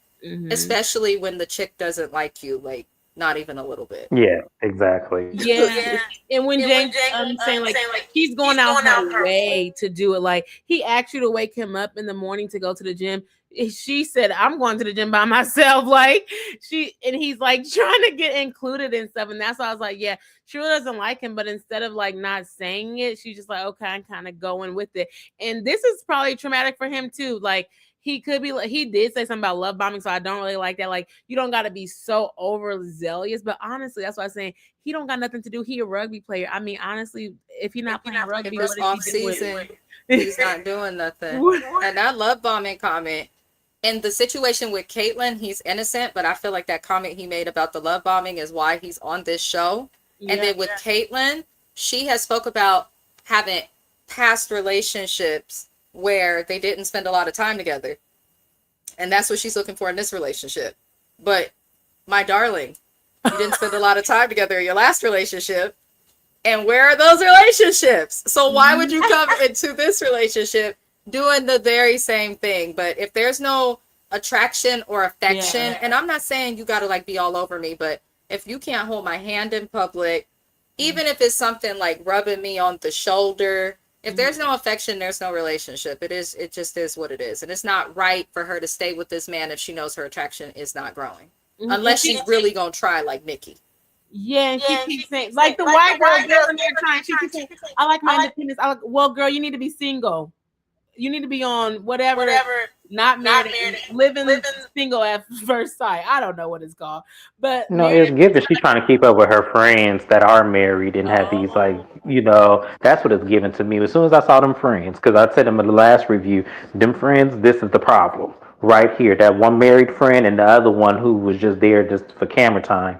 especially when the chick doesn't like you, like, not even a little bit. Yeah, exactly. Yeah. And when James saying like he's going out her way to do it, like he asked you to wake him up in the morning to go to the gym. She said, I'm going to the gym by myself. Like and he's like trying to get included and stuff. And that's why I was like, yeah, she really doesn't like him. But instead of like not saying it, she's just like, okay, I'm kind of going with it. And this is probably traumatic for him too. Like, he could be like, he did say something about love bombing, so I don't really like that. Like, you don't got to be so overzealous, but honestly, that's what I'm saying. He don't got nothing to do. He a rugby player. I mean, honestly, if he's not playing rugby, This what off is he doing? season, he's not doing nothing. And that love bombing comment, in the situation with Caitlyn, he's innocent, but I feel like that comment he made about the love bombing is why he's on this show. Yeah. And then with Caitlyn, she has spoke about having past relationships where they didn't spend a lot of time together. And that's what she's looking for in this relationship. But my darling, you didn't spend a lot of time together in your last relationship. And where are those relationships? So why would you come into this relationship doing the very same thing? But if there's no attraction or affection, and I'm not saying you got to like be all over me, but if you can't hold my hand in public, even if it's something like rubbing me on the shoulder, if there's no affection, there's no relationship. It just is what it is. And it's not right for her to stay with this man if she knows her attraction is not growing. Unless she's really going to try like Nikki. Yeah, and she keeps saying, like the white girl in there trying, she keeps saying, I like my independence. Well, girl, you need to be single. You need to be on whatever not married, living single at first sight. I don't know what it's called. But No, it's given. She's trying to keep up with her friends that are married and have these, like, that's what it's given to me. As soon as I saw them friends, because I said them in the last review, them friends, this is the problem right here. That one married friend and the other one who was just there just for camera time.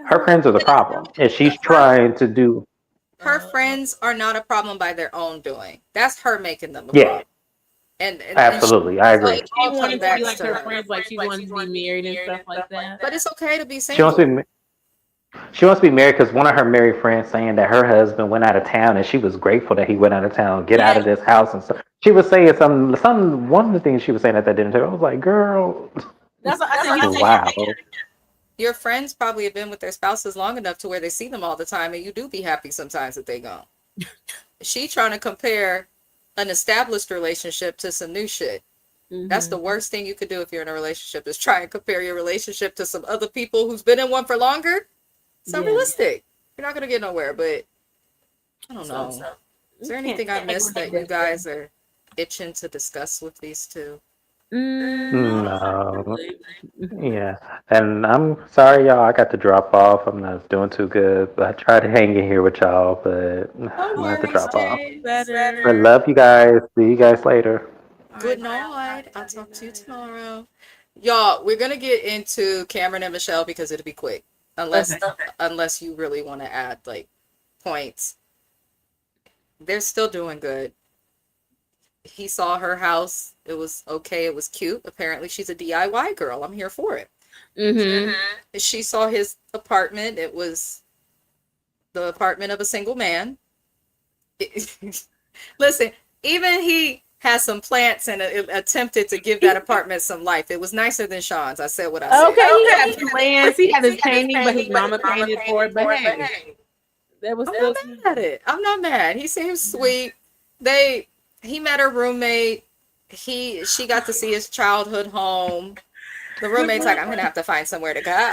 Her friends are the problem. And she's trying to do. Her friends are not a problem by their own doing. That's her making them a problem. And absolutely, I agree. She wanted to be like her friends, like she wanted to be married and stuff like that. But it's okay to be single. She wants to be married because one of her married friends saying that her husband went out of town and she was grateful that he went out of town, get out of this house and stuff. She was saying one of the things she was saying at that dinner table. I was like, girl, that's what I said. Wow. Your friends probably have been with their spouses long enough to where they see them all the time, and you do be happy sometimes that they gone. She trying to compare an established relationship to some new shit. That's the worst thing you could do if you're in a relationship, is try and compare your relationship to some other people who's been in one for longer. It's unrealistic. You're not going to get nowhere, but I don't know. Is there anything I missed that you guys are itching to discuss with these two? No. Probably. Yeah. And I'm sorry, y'all. I got to drop off. I'm not doing too good. But I tried to hang in here with y'all, but No I'm gonna have to worries, drop off. James. I Better. love you guys. See you guys later. All Good right. night. I'll talk to you tomorrow. Y'all, we're gonna get into Cameron and Michelle because it'll be quick. Unless Okay. unless you really want to add like points. They're still doing good. He saw her house. It was okay. It was cute. Apparently, she's a DIY girl. I'm here for it. Mm-hmm. She saw his apartment. It was the apartment of a single man. Listen, even he has some plants and attempted to give that apartment some life. It was nicer than Sean's. I said what I said. Okay, he had plans. He had his painting, but his mama painted for it. But hey, that was I'm still not mad at it. I'm not mad. He seems sweet. He met her roommate. She got to see his childhood home. The roommate's like, I'm gonna have to find somewhere to go.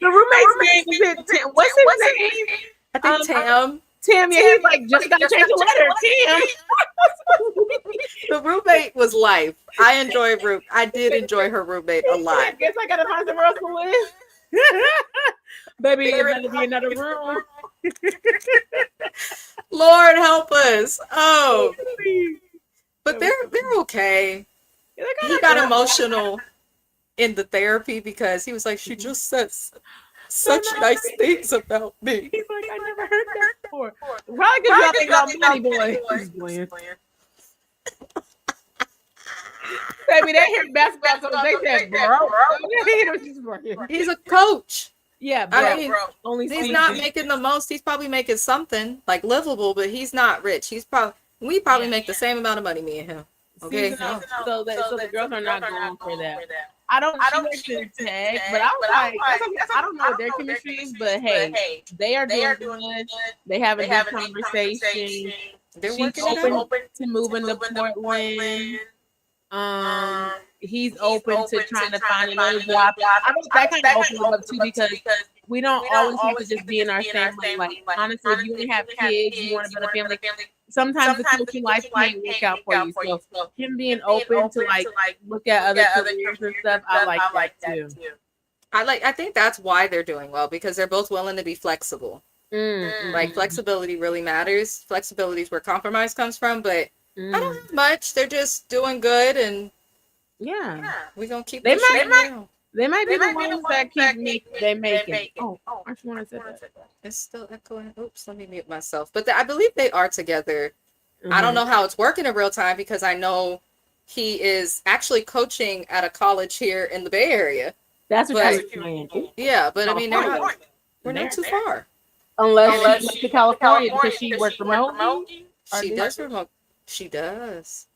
the roommate's name is it Tim? What's his name? I think Tam. Tim. Yeah, he's like just gotta change the letter. Tim. The roommate was life. I did enjoy her roommate a lot. I guess I gotta find somewhere else to live. Baby, it better be another room. Lord help us. Oh, but they're okay. He got emotional in the therapy because he was like, she just says such nice things about me. He's like, I never heard that before. Probably because y'all think about Money Boy. Baby, they hear basketball, so they said, bro. He's a coach. Yeah, bro. I mean, only he's not making the most. He's probably making something like livable, but he's not rich. We probably make the same amount of money, me and him. Okay. So the girls are not going for that. I don't she works in tech, but I was like, I don't know what their chemistry is, but hey, they are doing good. They have a good conversation. They're She's working open to moving to Portland. He's open to trying to find another job. I think that kind of opens him up too because we don't always have to just be in our family. Like honestly, if you want to have kids, you want to build a family. Sometimes the coaching life can't work out for you. So him being open to like look at other careers and stuff, I like that too. I think that's why they're doing well because they're both willing to be flexible. Like flexibility really matters. Flexibility is where compromise comes from, but I don't have much. They're just doing good, and we're gonna keep. They might be the ones that keep making. Oh, I just want to say that. It's still echoing. Oops, let me mute myself. But I believe they are together. I don't know how it's working in real time because I know he is actually coaching at a college here in the Bay Area. That's what you're saying. Yeah, but I mean, we're not too far. Unless she went to California because she works remotely. She does remote. She does.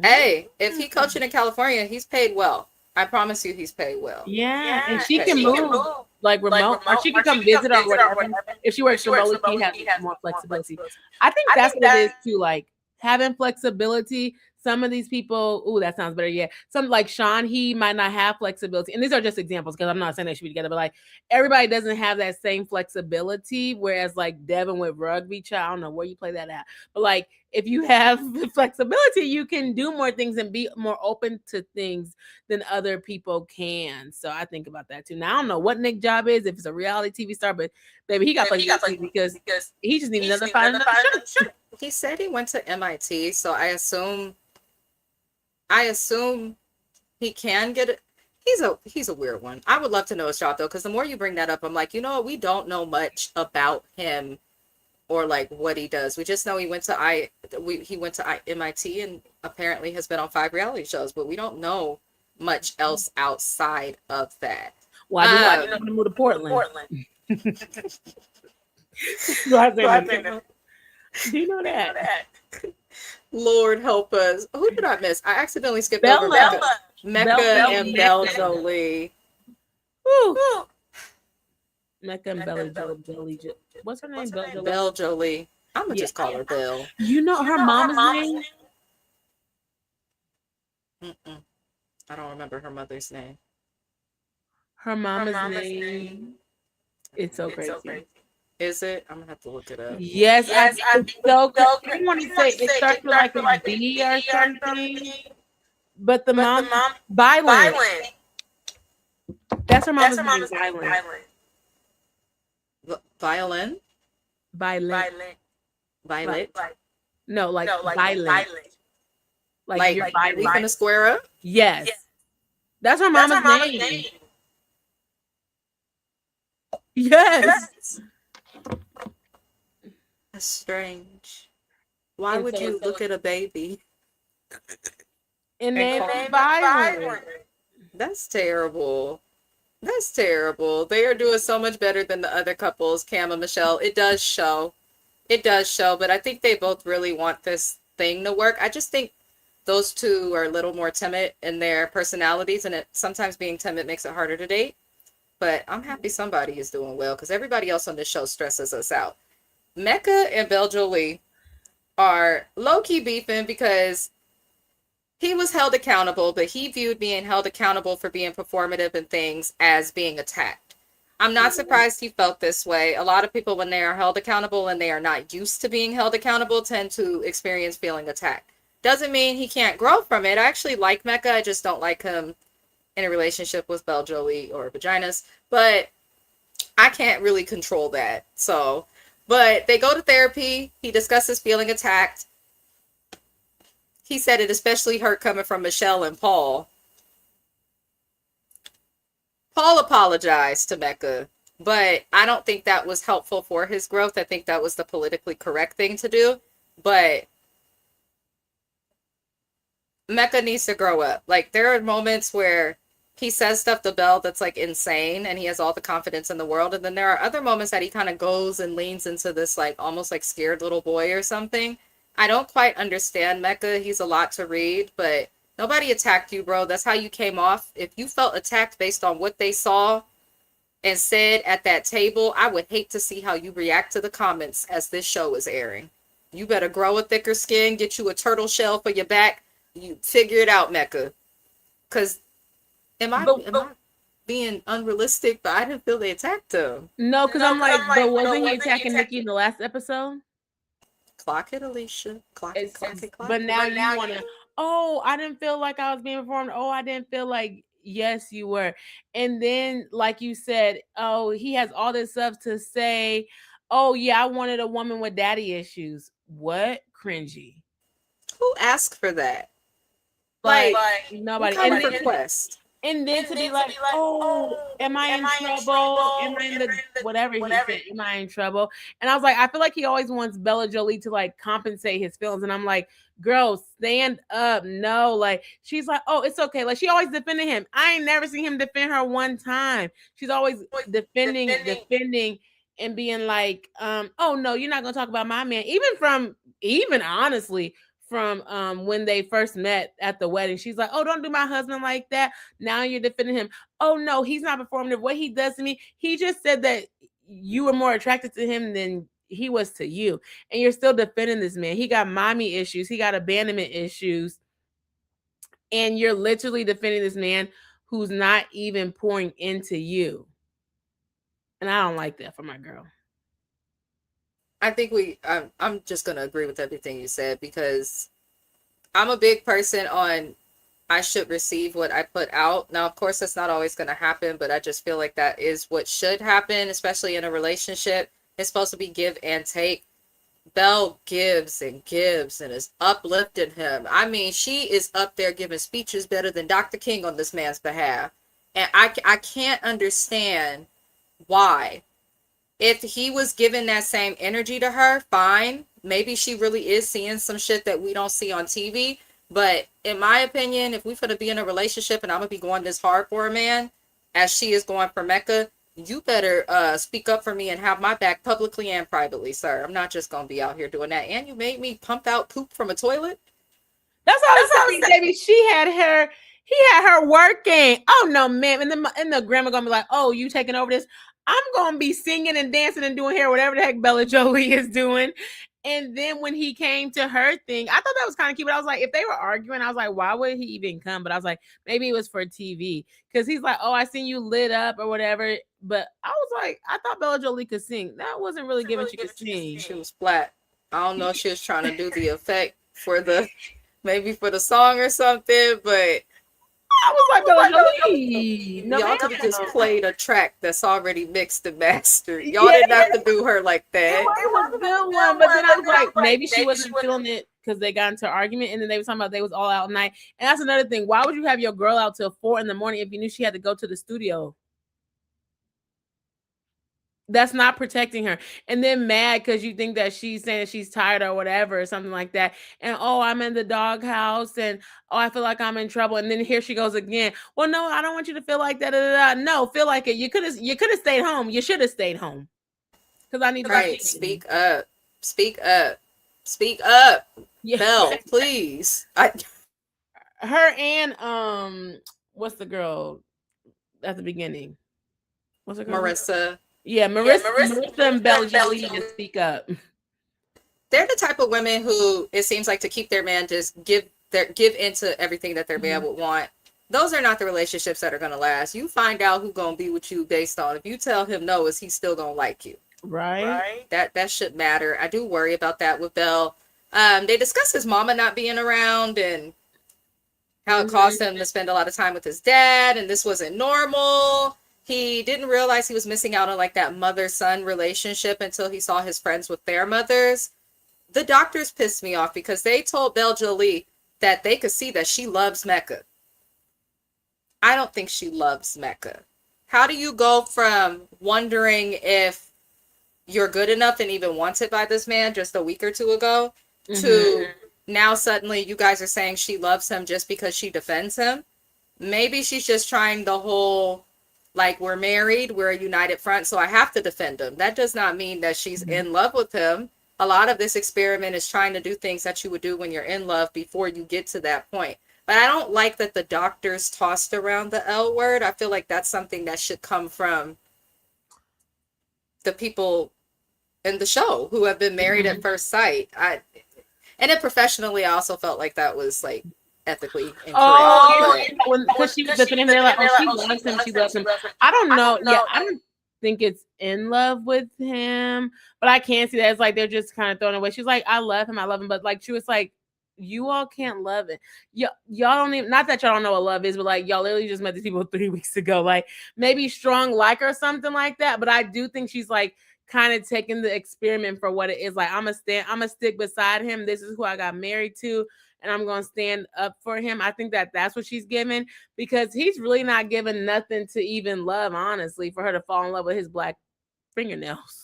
Hey, if he coaching in California, he's paid well. I promise you, he's paid well. Yeah, and she can move like remote, or she can come visit or whatever. If she works remotely, he has more flexibility. I think that's what it is too. Like having flexibility. Some of these people, ooh, that sounds better. Yeah. Some like Sean, he might not have flexibility. And these are just examples because I'm not saying they should be together, but like everybody doesn't have that same flexibility. Whereas like Devin with rugby, child, I don't know where you play that at. But like if you have flexibility, you can do more things and be more open to things than other people can. So I think about that too. Now I don't know what Nick's job is, if it's a reality TV star, but baby, he got flexibility because he just needs another show. He said he went to MIT, so I assume he can get it. He's a weird one. I would love to know his job though, because the more you bring that up, I'm like, you know what? We don't know much about him or like what he does. We just know he went to MIT and apparently has been on 5 reality shows, but we don't know much else outside of that. Well, I do like to move to Portland. Do you know that? Lord help us. Who did I miss? I accidentally skipped over Mecca and Belle Jolie. Mecca and Belle Jolie. What's her name? Belle Jolie. I'm gonna just call her Belle. You know her mama's name? I don't remember her mother's name. Her mama's name. It's so crazy. Is it? I'm gonna have to look it up. Yes, I think it's so good. I want to say it starts with like a B or something, but the mom violent. That's her mama's name, violent. Violin? Violent. Violet? No, like violent. Like you're we violent. finna square up? Yes. That's her mama's name. Yes. That's strange. Why And would so- you look at a baby? And name call it violent. That's terrible. That's terrible. They are doing so much better than the other couples, Cam and Michelle. It does show. It does show, but I think they both really want this thing to work. I just think those two are a little more timid in their personalities, and sometimes being timid makes it harder to date. But I'm happy somebody is doing well because everybody else on this show stresses us out. Mecca and Beljolie are low-key beefing because he was held accountable, but he viewed being held accountable for being performative and things as being attacked. I'm not surprised he felt this way. A lot of people, when they are held accountable and they are not used to being held accountable, tend to experience feeling attacked. Doesn't mean he can't grow from it. I actually like Mecca. I just don't like him in a relationship with Beljolie or Vaginas. But I can't really control that. So, but they go to therapy. He discusses feeling attacked. He said it especially hurt coming from Michelle and Paul. Paul apologized to Mecca, but I don't think that was helpful for his growth. I think that was the politically correct thing to do. But Mecca needs to grow up. Like, there are moments where he says stuff to Belle that's like insane and he has all the confidence in the world. And then there are other moments that he kind of goes and leans into this like almost like scared little boy or something. I don't quite understand Mecca. He's a lot to read, but nobody attacked you, bro. That's how you came off. If you felt attacked based on what they saw and said at that table, I would hate to see how you react to the comments as this show is airing. You better grow a thicker skin, get you a turtle shell for your back. You figure it out, Mecca. Because am I being unrealistic? But I didn't feel they attacked him. No, because I'm like, but wasn't he attacking Nikki in the last episode? Clock it, Alicia. Clock it. But now you want to, oh, I didn't feel like I was being performed. Oh, I didn't feel like, yes, you were. And then, like you said, oh, he has all this stuff to say. Oh, yeah, I wanted a woman with daddy issues. What? Cringy. Who asked for that? Like nobody. What kind of request? And then to be like, oh, am I in trouble? Am I in the whatever he said? Am I in trouble? And I was like, I feel like he always wants Bella Jolie to like compensate his feelings. And I'm like, girl, stand up. No, like she's like, oh, it's okay. Like she always defended him. I ain't never seen him defend her one time. She's always defending, and being like, oh no, you're not gonna talk about my man. Even honestly, from when they first met at the wedding. She's like, oh, don't do my husband like that. Now you're defending him. Oh no, he's not performative. What he does to me, he just said that you were more attracted to him than he was to you. And you're still defending this man. He got mommy issues. He got abandonment issues. And you're literally defending this man who's not even pouring into you. And I don't like that for my girl. I think I'm just going to agree with everything you said because I'm a big person on I should receive what I put out. Now, of course, that's not always going to happen, but I just feel like that is what should happen, especially in a relationship. It's supposed to be give and take. Belle gives and is uplifting him. I mean, she is up there giving speeches better than Dr. King on this man's behalf. And I can't understand why. If he was giving that same energy to her, fine. Maybe she really is seeing some shit that we don't see on TV. But in my opinion, if we're going to be in a relationship and I'm going to be going this hard for a man, as she is going for Mecca, you better speak up for me and have my back publicly and privately, sir. I'm not just going to be out here doing that. And you made me pump out poop from a toilet? That's all I was saying, baby. He had her working. Oh, no, man. And the grandma going to be like, oh, you taking over this? I'm going to be singing and dancing and doing hair, whatever the heck Bella Jolie is doing. And then when he came to her thing, I thought that was kind of cute. But I was like, if they were arguing, I was like, why would he even come? But I was like, maybe it was for TV. Because he's like, oh, I seen you lit up or whatever. But I was like, I thought Bella Jolie could sing. That wasn't really giving she could sing. She was flat. I don't know if she was trying to do the effect for the, maybe for the song or something, but I was like, Bella Jolie. No, y'all could have just played a track that's already mixed and mastered. Y'all didn't have to do her like that. It was a good one, but then I was like, maybe she wasn't feeling it because they got into an argument, and then they were talking about they was all out night. And that's another thing. Why would you have your girl out till 4 a.m. if you knew she had to go to the studio? That's not protecting her. And then mad because you think that she's saying that she's tired or whatever or something like that. And oh, I'm in the doghouse and oh, I feel like I'm in trouble. And then here she goes again. Well, no, I don't want you to feel like that. No, feel like it. You could have stayed home. You should have stayed home. Because I need right. Speak up. Speak up. Speak up. Yeah. Belle, please. Her and what's the girl at the beginning? What's her girl? Marissa. Yeah, Marissa and Bella Jolie need to speak up. They're the type of women who it seems like to keep their man just give into everything that their man would want. Those are not the relationships that are going to last. You find out who's going to be with you based on if you tell him no, is he still going to like you? Right. That should matter. I do worry about that with Belle. They discuss his mama not being around and how it caused him to spend a lot of time with his dad, and this wasn't normal. He didn't realize he was missing out on like that mother-son relationship until he saw his friends with their mothers. The doctors pissed me off because they told Belle Jolie that they could see that she loves Mecca. I don't think she loves Mecca. How do you go from wondering if you're good enough and even wanted by this man just a week or two ago to now suddenly you guys are saying she loves him just because she defends him? Maybe she's just trying the whole, like, we're married, we're a united front, so I have to defend him. That does not mean that she's in love with him. A lot of this experiment is trying to do things that you would do when you're in love before you get to that point. But I don't like that the doctors tossed around the L word. I feel like that's something that should come from the people in the show who have been married at first sight. And then professionally, I also felt like that was like ethically incorrect. Oh, because she was defending him, they're like, oh, she loves him, she loves him. I don't know. Yeah, I don't think it's in love with him, but I can see that it's like they're just kind of throwing away. She's like, I love him, but like she was like, you all can't love it. Y'all don't even, not that y'all don't know what love is, but like y'all literally just met these people 3 weeks ago. Like maybe strong like or something like that. But I do think she's like kind of taking the experiment for what it is. Like I'm gonna stick beside him. This is who I got married to, and I'm gonna stand up for him. I think that that's what she's giving, because he's really not giving nothing to even love, honestly, for her to fall in love with his black fingernails.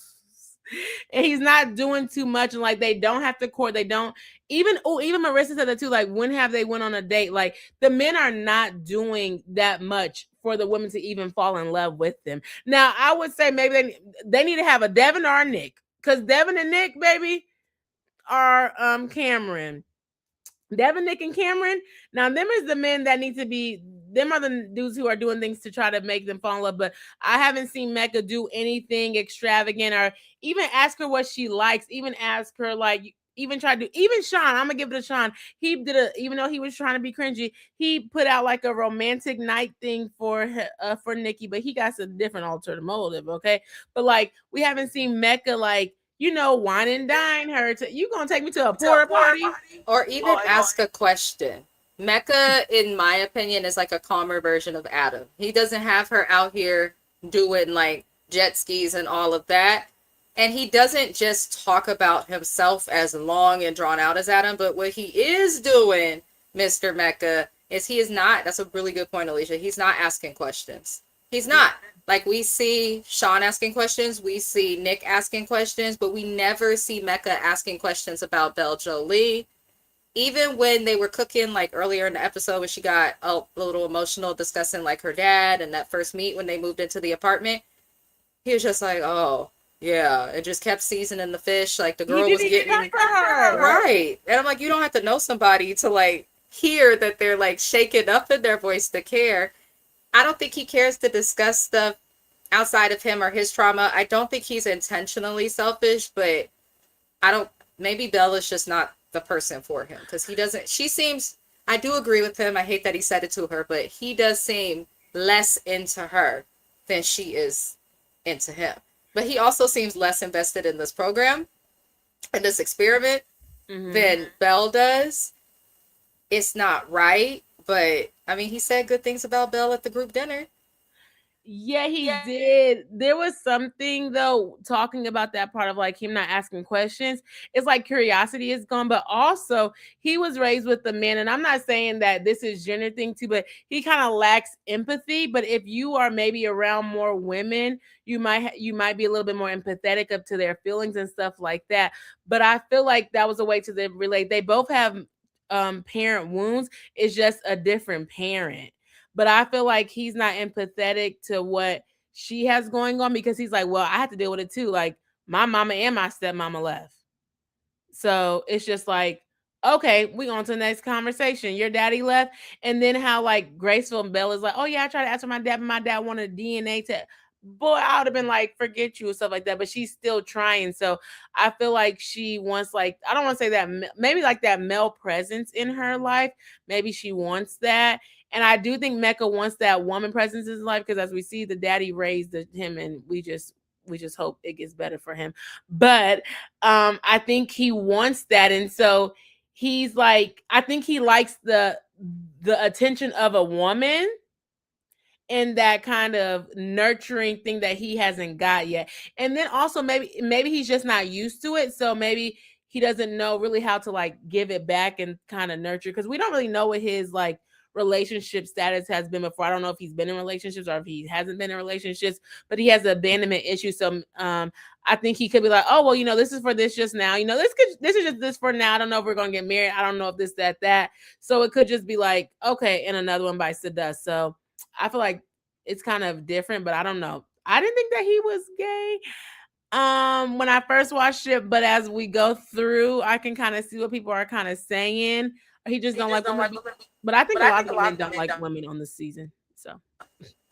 And he's not doing too much, and like they don't have to court. They don't even Marissa said that too. Like when have they went on a date? Like the men are not doing that much for the women to even fall in love with them. Now I would say maybe they need to have a Devin or a Nick, because Devin and Nick, baby, are Cameron. Devin, Nick, and Cameron. Now them is the men that need to be. Them are the dudes who are doing things to try to make them fall in love. But I haven't seen Mecca do anything extravagant or even ask her what she likes. Even ask her, like, even try to do. Even Sean, I'm gonna give it to Sean. He did even though he was trying to be cringy, he put out like a romantic night thing for Nikki, but he got some different alternative motive. Okay, but like we haven't seen Mecca like, you know, wine and dine her to, you gonna take me to a porta party? Or even ask a question. Mecca, in my opinion, is like a calmer version of Adam. He doesn't have her out here doing like jet skis and all of that. And he doesn't just talk about himself as long and drawn out as Adam, but what he is doing, Mr. Mecca, is he is not, that's a really good point, Alicia, he's not asking questions. He's not. Like we see Sean asking questions, we see Nick asking questions, but we never see Mecca asking questions about Belle Jolie. Even when they were cooking, like earlier in the episode, when she got a little emotional discussing like her dad and that first meet when they moved into the apartment, he was just like, oh, yeah, it just kept seasoning the fish. Like the girl was getting right. And I'm like, you don't have to know somebody to like hear that they're like shaking up in their voice to care. I don't think he cares to discuss stuff outside of him or his trauma. I don't think he's intentionally selfish, but maybe Bella's just not the person for him because she seems, I do agree with him. I hate that he said it to her, but he does seem less into her than she is into him. But he also seems less invested in this program, in this experiment, than Belle does. It's not right, but I mean, he said good things about Belle at the group dinner. Yeah, he did. There was something though talking about that part of like him not asking questions. It's like curiosity is gone, but also he was raised with the man, and I'm not saying that this is gender thing too, but he kind of lacks empathy. But if you are maybe around more women, you might be a little bit more empathetic up to their feelings and stuff like that. But I feel like that was a way to relate. They both have parent wounds. It's just a different parent. But I feel like he's not empathetic to what she has going on because he's like, well, I have to deal with it too. Like my mama and my stepmama left. So it's just like, okay, we on to the next conversation. Your daddy left. And then how like Graceful and Belle is like, oh yeah, I tried to ask for my dad, but my dad wanted a DNA test. Boy, I would have been like, forget you and stuff like that. But she's still trying. So I feel like she wants like, I don't want to say that, maybe like that male presence in her life. Maybe she wants that. And I do think Mecca wants that woman presence in his life because as we see, the daddy raised him, and we just hope it gets better for him. But I think he wants that, and so he's like, I think he likes the attention of a woman and that kind of nurturing thing that he hasn't got yet. And then also maybe he's just not used to it, so maybe he doesn't know really how to like give it back and kind of nurture, because we don't really know what his like relationship status has been before. I don't know if he's been in relationships or if he hasn't been in relationships, but he has an abandonment issue. So I think he could be like, oh, well, you know, this is for this just now. You know, this is just this for now. I don't know if we're going to get married. I don't know if this, that. So it could just be like, okay, and another one bites the dust. So I feel like it's kind of different, but I don't know. I didn't think that he was gay when I first watched it, but as we go through, I can kind of see what people are kind of saying. He just don't like women. But I think a lot of men don't like women on this season. So,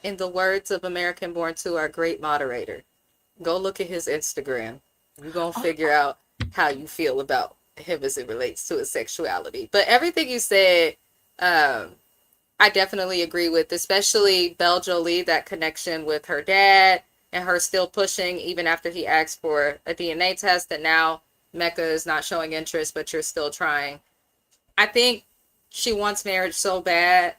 in the words of American Born 2, our great moderator, go look at his Instagram. You're going to figure out how you feel about him as it relates to his sexuality. But everything you said, I definitely agree with, especially Belle Jolie, that connection with her dad and her still pushing even after he asked for a DNA test, and now Mecca is not showing interest, but you're still trying. I think she wants marriage so bad,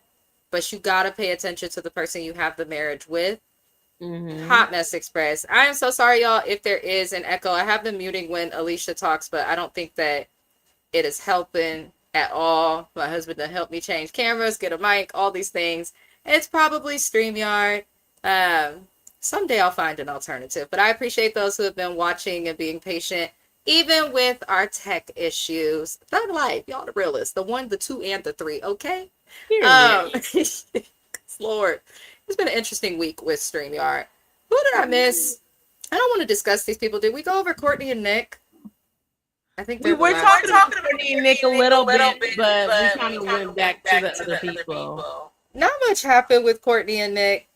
but you got to pay attention to the person you have the marriage with. Hot Mess Express. I am so sorry, y'all, if there is an echo. I have been muting when Alicia talks, but I don't think that it is helping at all. My husband done helped me change cameras, get a mic, all these things. It's probably StreamYard. Someday I'll find an alternative, but I appreciate those who have been watching and being patient, even with our tech issues. Thug Life, y'all the realists, the 1, the 2, and the 3, okay? Lord, it's been an interesting week with StreamYard. Who did I miss? I don't want to discuss these people. Did we go over Courtney and Nick? I think we were talking about Courtney and Nick a little bit, but we kind of went back to the other people. Not much happened with Courtney and Nick.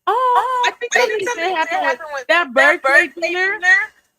Oh, I think something did happen with that birthday dinner.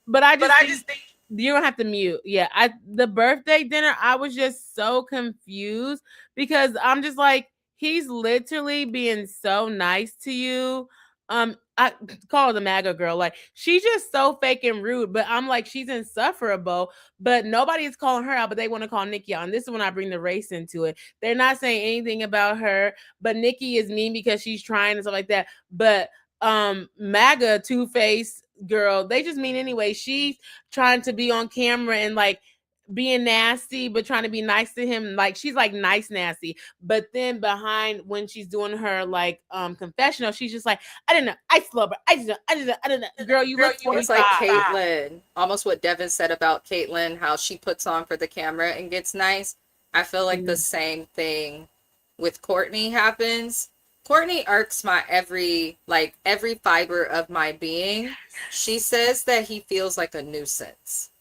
But I just think you don't have to mute. Yeah, the birthday dinner, I was just so confused because I'm just like, he's literally being so nice to you. I call her the MAGA girl. Like, she's just so fake and rude, but I'm like, she's insufferable, but nobody is calling her out, but they want to call Nikki out. And this is when I bring the race into it. They're not saying anything about her, but Nikki is mean because she's trying and stuff like that. But MAGA Two-Face girl, they just mean anyway. She's trying to be on camera and like being nasty, but trying to be nice to him. Like, she's like nice nasty, but then behind when she's doing her like confessional, she's just like, I didn't know, I love her, I didn't know. Girl, you look 45. It's like Caitlyn, almost what Devin said about Caitlyn, how she puts on for the camera and gets nice. I feel like the same thing with Courtney happens. Courtney irks my every fiber of my being. She says that he feels like a nuisance.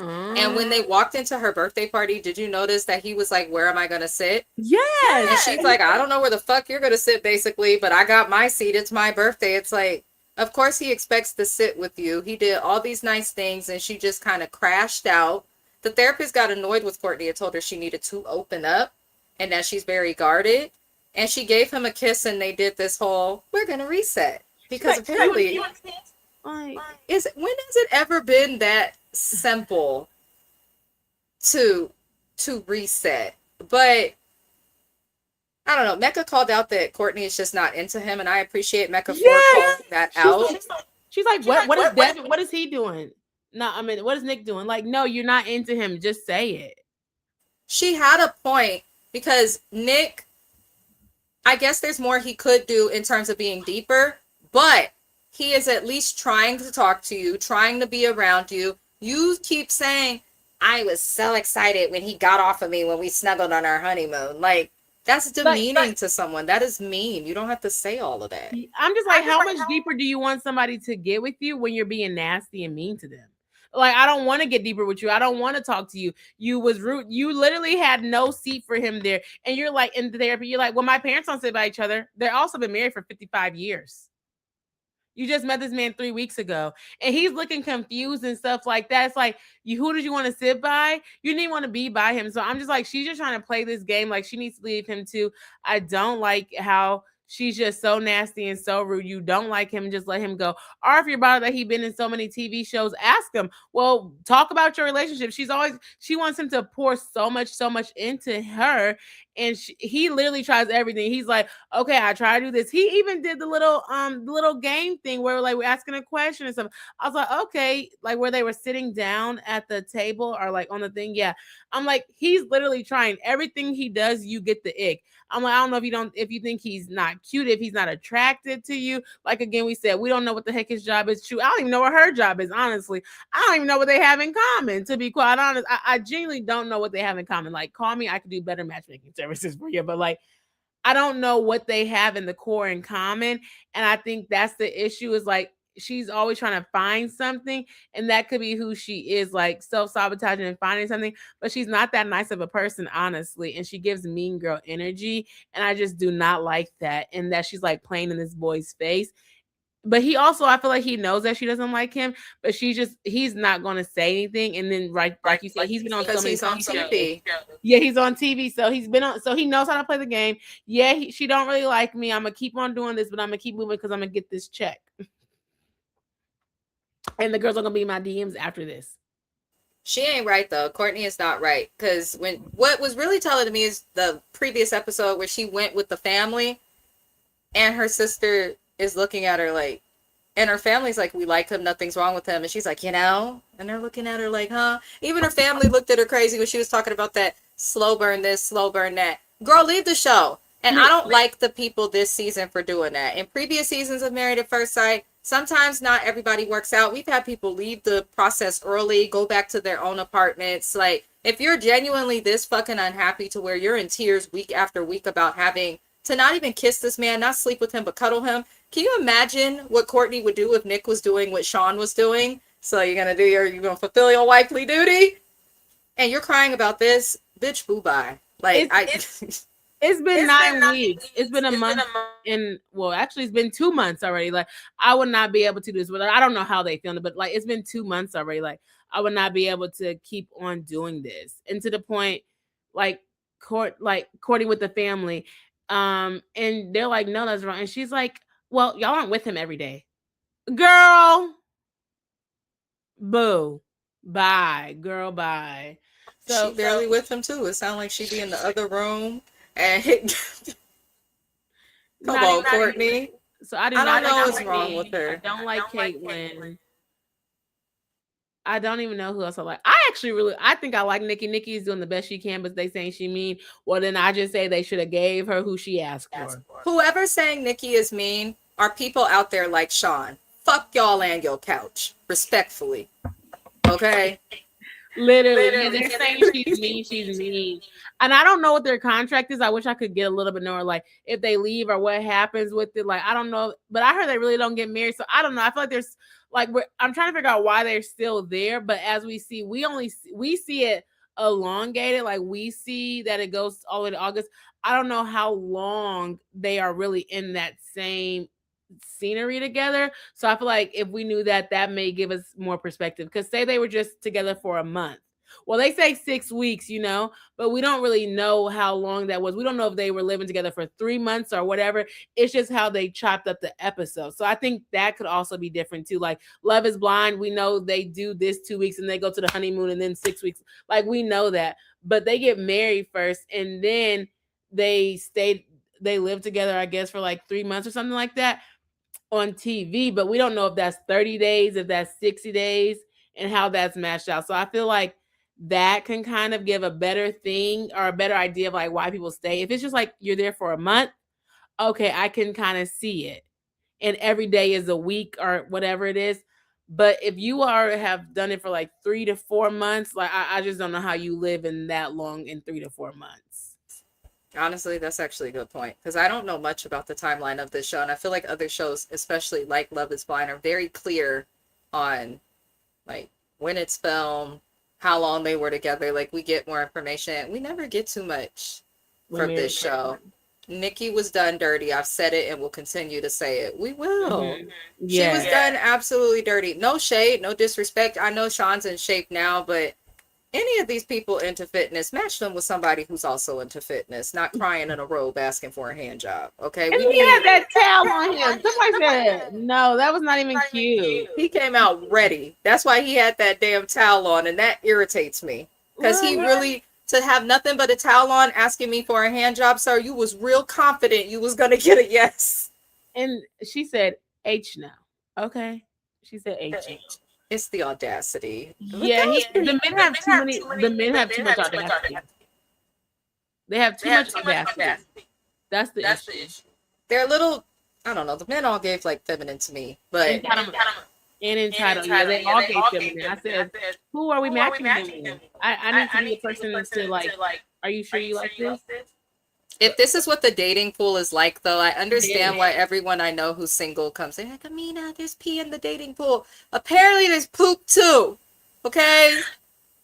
And when they walked into her birthday party, did you notice that he was like, where am I going to sit? Yes. And she's like, I don't know where the fuck you're going to sit, basically, but I got my seat. It's my birthday. It's like, Of course, he expects to sit with you. He did all these nice things, and she just kind of crashed out. The therapist got annoyed with Courtney and told her she needed to open up and that she's very guarded. And she gave him a kiss, and they did this whole, we're going to reset. Because Like, apparently, like, when has it ever been that simple to reset? But I don't know. Mecca called out that Courtney is just not into him, and I appreciate Mecca for calling that out. she's like, what is Devin? What is he doing? No, I mean, what is Nick doing? Like, no, you're not into him. Just say it. She had a point because Nick, I guess there's more he could do in terms of being deeper, but he is at least trying to talk to you, trying to be around you. You keep saying, I was so excited when he got off of me when we snuggled on our honeymoon. Like, that's demeaning to someone. That is mean. You don't have to say all of that. I'm just like, how much deeper do you want somebody to get with you when you're being nasty and mean to them? Like, I don't want to get deeper with you. I don't want to talk to you. You was rude. You literally had no seat for him there. And you're like, in therapy, you're like, well, my parents don't sit by each other. They're also been married for 55 years. You just met this man 3 weeks ago, and he's looking confused and stuff like that. It's like, who did you want to sit by? You didn't want to be by him. So I'm just like, she's just trying to play this game. Like, she needs to leave him too. I don't like how she's just so nasty and so rude. You don't like him, just let him go. Or if you're bothered that he's been in so many TV shows, ask him. Well, talk about your relationship. She wants him to pour so much into her. And he literally tries everything. He's like, okay, I try to do this. He even did the little game thing where like we're asking a question and stuff. I was like, okay, like where they were sitting down at the table or like on the thing. Yeah. I'm like, he's literally trying everything he does. You get the ick. I'm like, I don't know if you think he's not cute, if he's not attracted to you. Like, again, we said, we don't know what the heck his job is. True. I don't even know what her job is, honestly. I don't even know what they have in common, to be quite honest. I genuinely don't know what they have in common. Like, call me, I could do better matchmaking services for you, but like, I don't know what they have in the core in common. And I think that's the issue is like, she's always trying to find something, and that could be who she is, like self-sabotaging and finding something, but she's not that nice of a person, honestly, and she gives mean girl energy, and I just do not like that, and that she's like playing in this boy's face. But he also, I feel like he knows that she doesn't like him, but he's not going to say anything. And then, right, like you said, he's been on so many TV. Yeah, he's on TV, so so he knows how to play the game. Yeah, she don't really like me. I'm gonna keep on doing this, but I'm gonna keep moving because I'm gonna get this check. And the girls are gonna be in my DMs after this. She ain't right though. Courtney is not right. Because what was really telling to me is the previous episode where she went with the family and her sister is looking at her like, and her family's like, we like him, nothing's wrong with him. And she's like, and they're looking at her like, huh? Even her family looked at her crazy when she was talking about that slow burn this, slow burn that. Girl, leave the show. And I don't like the people this season for doing that. In previous seasons of Married at First Sight, sometimes not everybody works out. We've had people leave the process early, go back to their own apartments. Like, if you're genuinely this fucking unhappy to where you're in tears week after week about having to not even kiss this man, not sleep with him, but cuddle him. Can you imagine what Courtney would do if Nick was doing what Sean was doing? So you're gonna fulfill your wifely duty, and you're crying about this, bitch. Boo bye. Like it's been 9 weeks. It's been a month, and well, actually, it's been 2 months already. Like, I would not be able to do this, but I don't know how they feel it. But like, it's been 2 months already. Like, I would not be able to keep on doing this, and to the point, like courting with the family, and they're like, no, that's wrong, and she's like, well, y'all aren't with him every day, girl. Boo, bye, girl, bye. So she barely with him too. It sounds like she'd be in the other room. And come on, Courtney. So I don't know what's wrong with her. I don't like Caitlyn. I don't even know who else I like. I think I like Nikki. Nikki is doing the best she can, but they saying she mean. Well, then I just say they should have gave her who she asked for. Whoever's saying Nikki is mean are people out there like Sean. Fuck y'all and your couch. Respectfully. Okay? Literally. They're saying she's mean. And I don't know what their contract is. I wish I could get a little bit more, like, if they leave or what happens with it. Like, I don't know. But I heard they really don't get married. So I don't know. I feel like there's, like, I'm trying to figure out why they're still there. But as we see, we see it elongated. Like, we see that it goes all the way to August. I don't know how long they are really in that same scenery together. So I feel like if we knew that, that may give us more perspective. Because say they were just together for a month. Well, they say 6 weeks, but we don't really know how long that was. We don't know if they were living together for 3 months or whatever. It's just how they chopped up the episode. So I think that could also be different too. Like Love is Blind, we know they do this 2 weeks and they go to the honeymoon and then 6 weeks. Like we know that. But they get married first and then they live together, I guess, for like 3 months or something like that on TV, but we don't know if that's 30 days, if that's 60 days, and how that's matched out. So I feel like that can kind of give a better thing or a better idea of like why people stay. If it's just like you're there for a month, okay, I can kind of see it. And every day is a week or whatever it is. But if you have done it for like 3 to 4 months, like I just don't know how you live in that long in 3 to 4 months. Honestly, that's actually a good point because I don't know much about the timeline of this show, and I feel like other shows, especially like Love is Blind, are very clear on like when it's filmed, how long they were together. Like we get more information. We never get too much from this show. Nikki was done dirty. I've said it and will continue to say it. We will. Mm-hmm. Yeah. She was done absolutely dirty. No shade, no disrespect. I know Sean's in shape now, but any of these people into fitness, match them with somebody who's also into fitness, not crying in a robe asking for a hand job. Okay. And he had that towel on him. Somebody said, no, that was not even cute. He came out ready. That's why he had that damn towel on, and that irritates me. Because he really, to have nothing but a towel on asking me for a hand job, sir, you was real confident you was going to get a yes. And she said H now. Okay. She said H. It's the audacity. Yeah, the men have too much audacity. They have too much audacity. That's the issue. They're a little, I don't know, the men all gave like feminine to me, but entitled. Yeah, they all gave feminine. I said, who are we matching them with? I need to be a person to like, are you sure you like this? If this is what the dating pool is like, though, I understand why everyone I know who's single comes in like, Amina, there's pee in the dating pool. Apparently, there's poop too. Okay.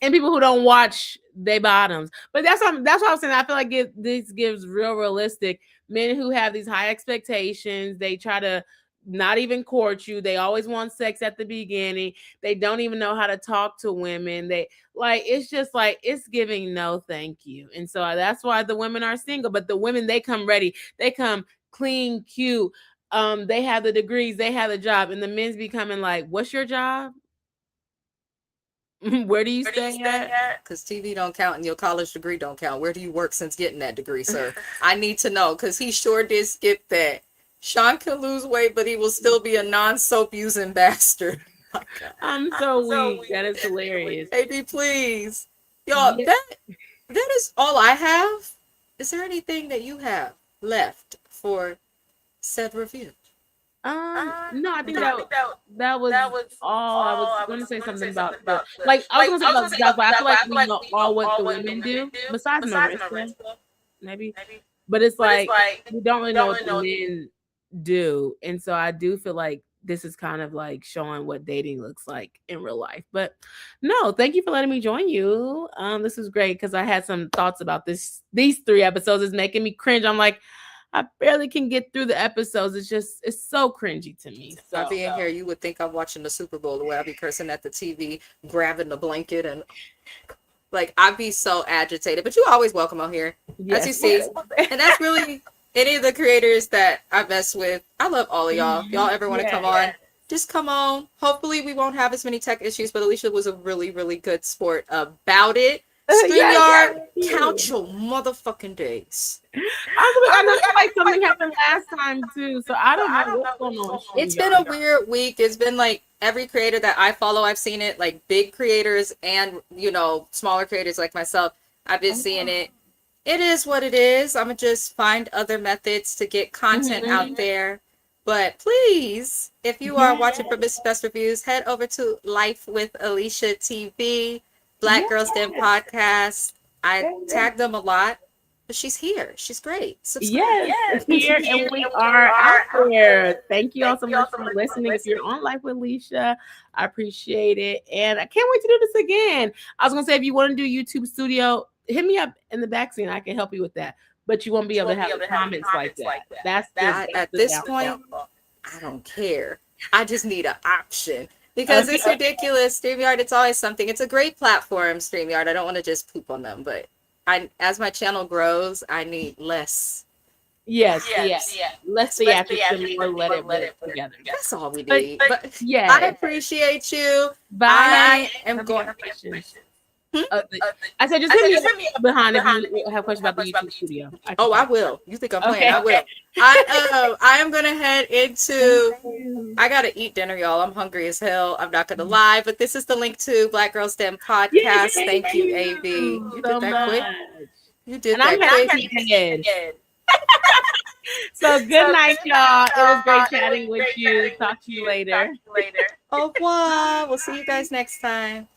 And people who don't watch they bottoms, but that's what I'm saying. I feel like this gives realistic men who have these high expectations. They try to not even court you. They always want sex at the beginning. They don't even know how to talk to women. It's just like, it's giving no thank you. And so that's why the women are single, but the women, they come ready. They come clean, cute. They have the degrees, they have the job, and the men's becoming like, what's your job? Where do you stay at? Because TV don't count and your college degree don't count. Where do you work since getting that degree, sir? I need to know because he sure did skip that. Sean can lose weight, but he will still be a non-soap using bastard. Oh, I'm so weak. That is hilarious. AD, please. Y'all, that is all I have. Is there anything that you have left for said review? No, I think that was all. I was going to say something about I was going to say about jobs, but I feel like we know all what the women do, besides Marissa, maybe. But it's like we don't really know what the men do, and so I do feel like this is kind of like showing what dating looks like in real life. But no, thank you for letting me join you. This was great because I had some thoughts about these 3 episodes. It's making me cringe. I'm like, I barely can get through the episodes. It's so cringy to me. So being here, you would think I'm watching the Super Bowl the way I'd be cursing at the TV, grabbing the blanket, and like I'd be so agitated. But you always welcome out here, as you see, and that's really any of the creators that I mess with. I love all of y'all. If y'all ever want to come on, just come on. Hopefully we won't have as many tech issues, but Alicia was a really, really good sport about it. StreamYard, count your motherfucking days. I know like something happened last time too, so I don't know what's going on. It's been a weird week. It's been like every creator that I follow, I've seen it. Like big creators and smaller creators like myself, I've been seeing it. It is what it is. I'm gonna just find other methods to get content out there. But please, if you are watching for Mrs. Best Reviews, head over to Life with Alicia TV. Black Girls Den podcast. I tagged them a lot, but she's here. She's great. Subscribe. Yes, here and we are out there. Thank you all so much for listening. If you're on Life with Alicia, I appreciate it, and I can't wait to do this again. I was gonna say if you want to do YouTube Studio, hit me up in the back scene. I can help you with that, but you won't be able to have comments like that. That's at this point. I don't care. I just need an option. Because it's ridiculous. StreamYard, it's always something. It's a great platform, StreamYard. I don't want to just poop on them, but as my channel grows, I need less. Yes. Let's see after more let it work together. That's all we need. But yeah, I appreciate you. Bye. I am going. I said, just hit me up behind if you have questions about the YouTube studio. I will. You think I'm playing? I will. I am gonna head into. I gotta eat dinner, y'all. I'm hungry as hell. I'm not gonna lie, but this is the link to Black Girl STEM podcast. Thank you, AV. You did that quick. You did that quick. So good night, y'all. It was great chatting with you. Talk to you later. Au revoir. We'll see you guys next time.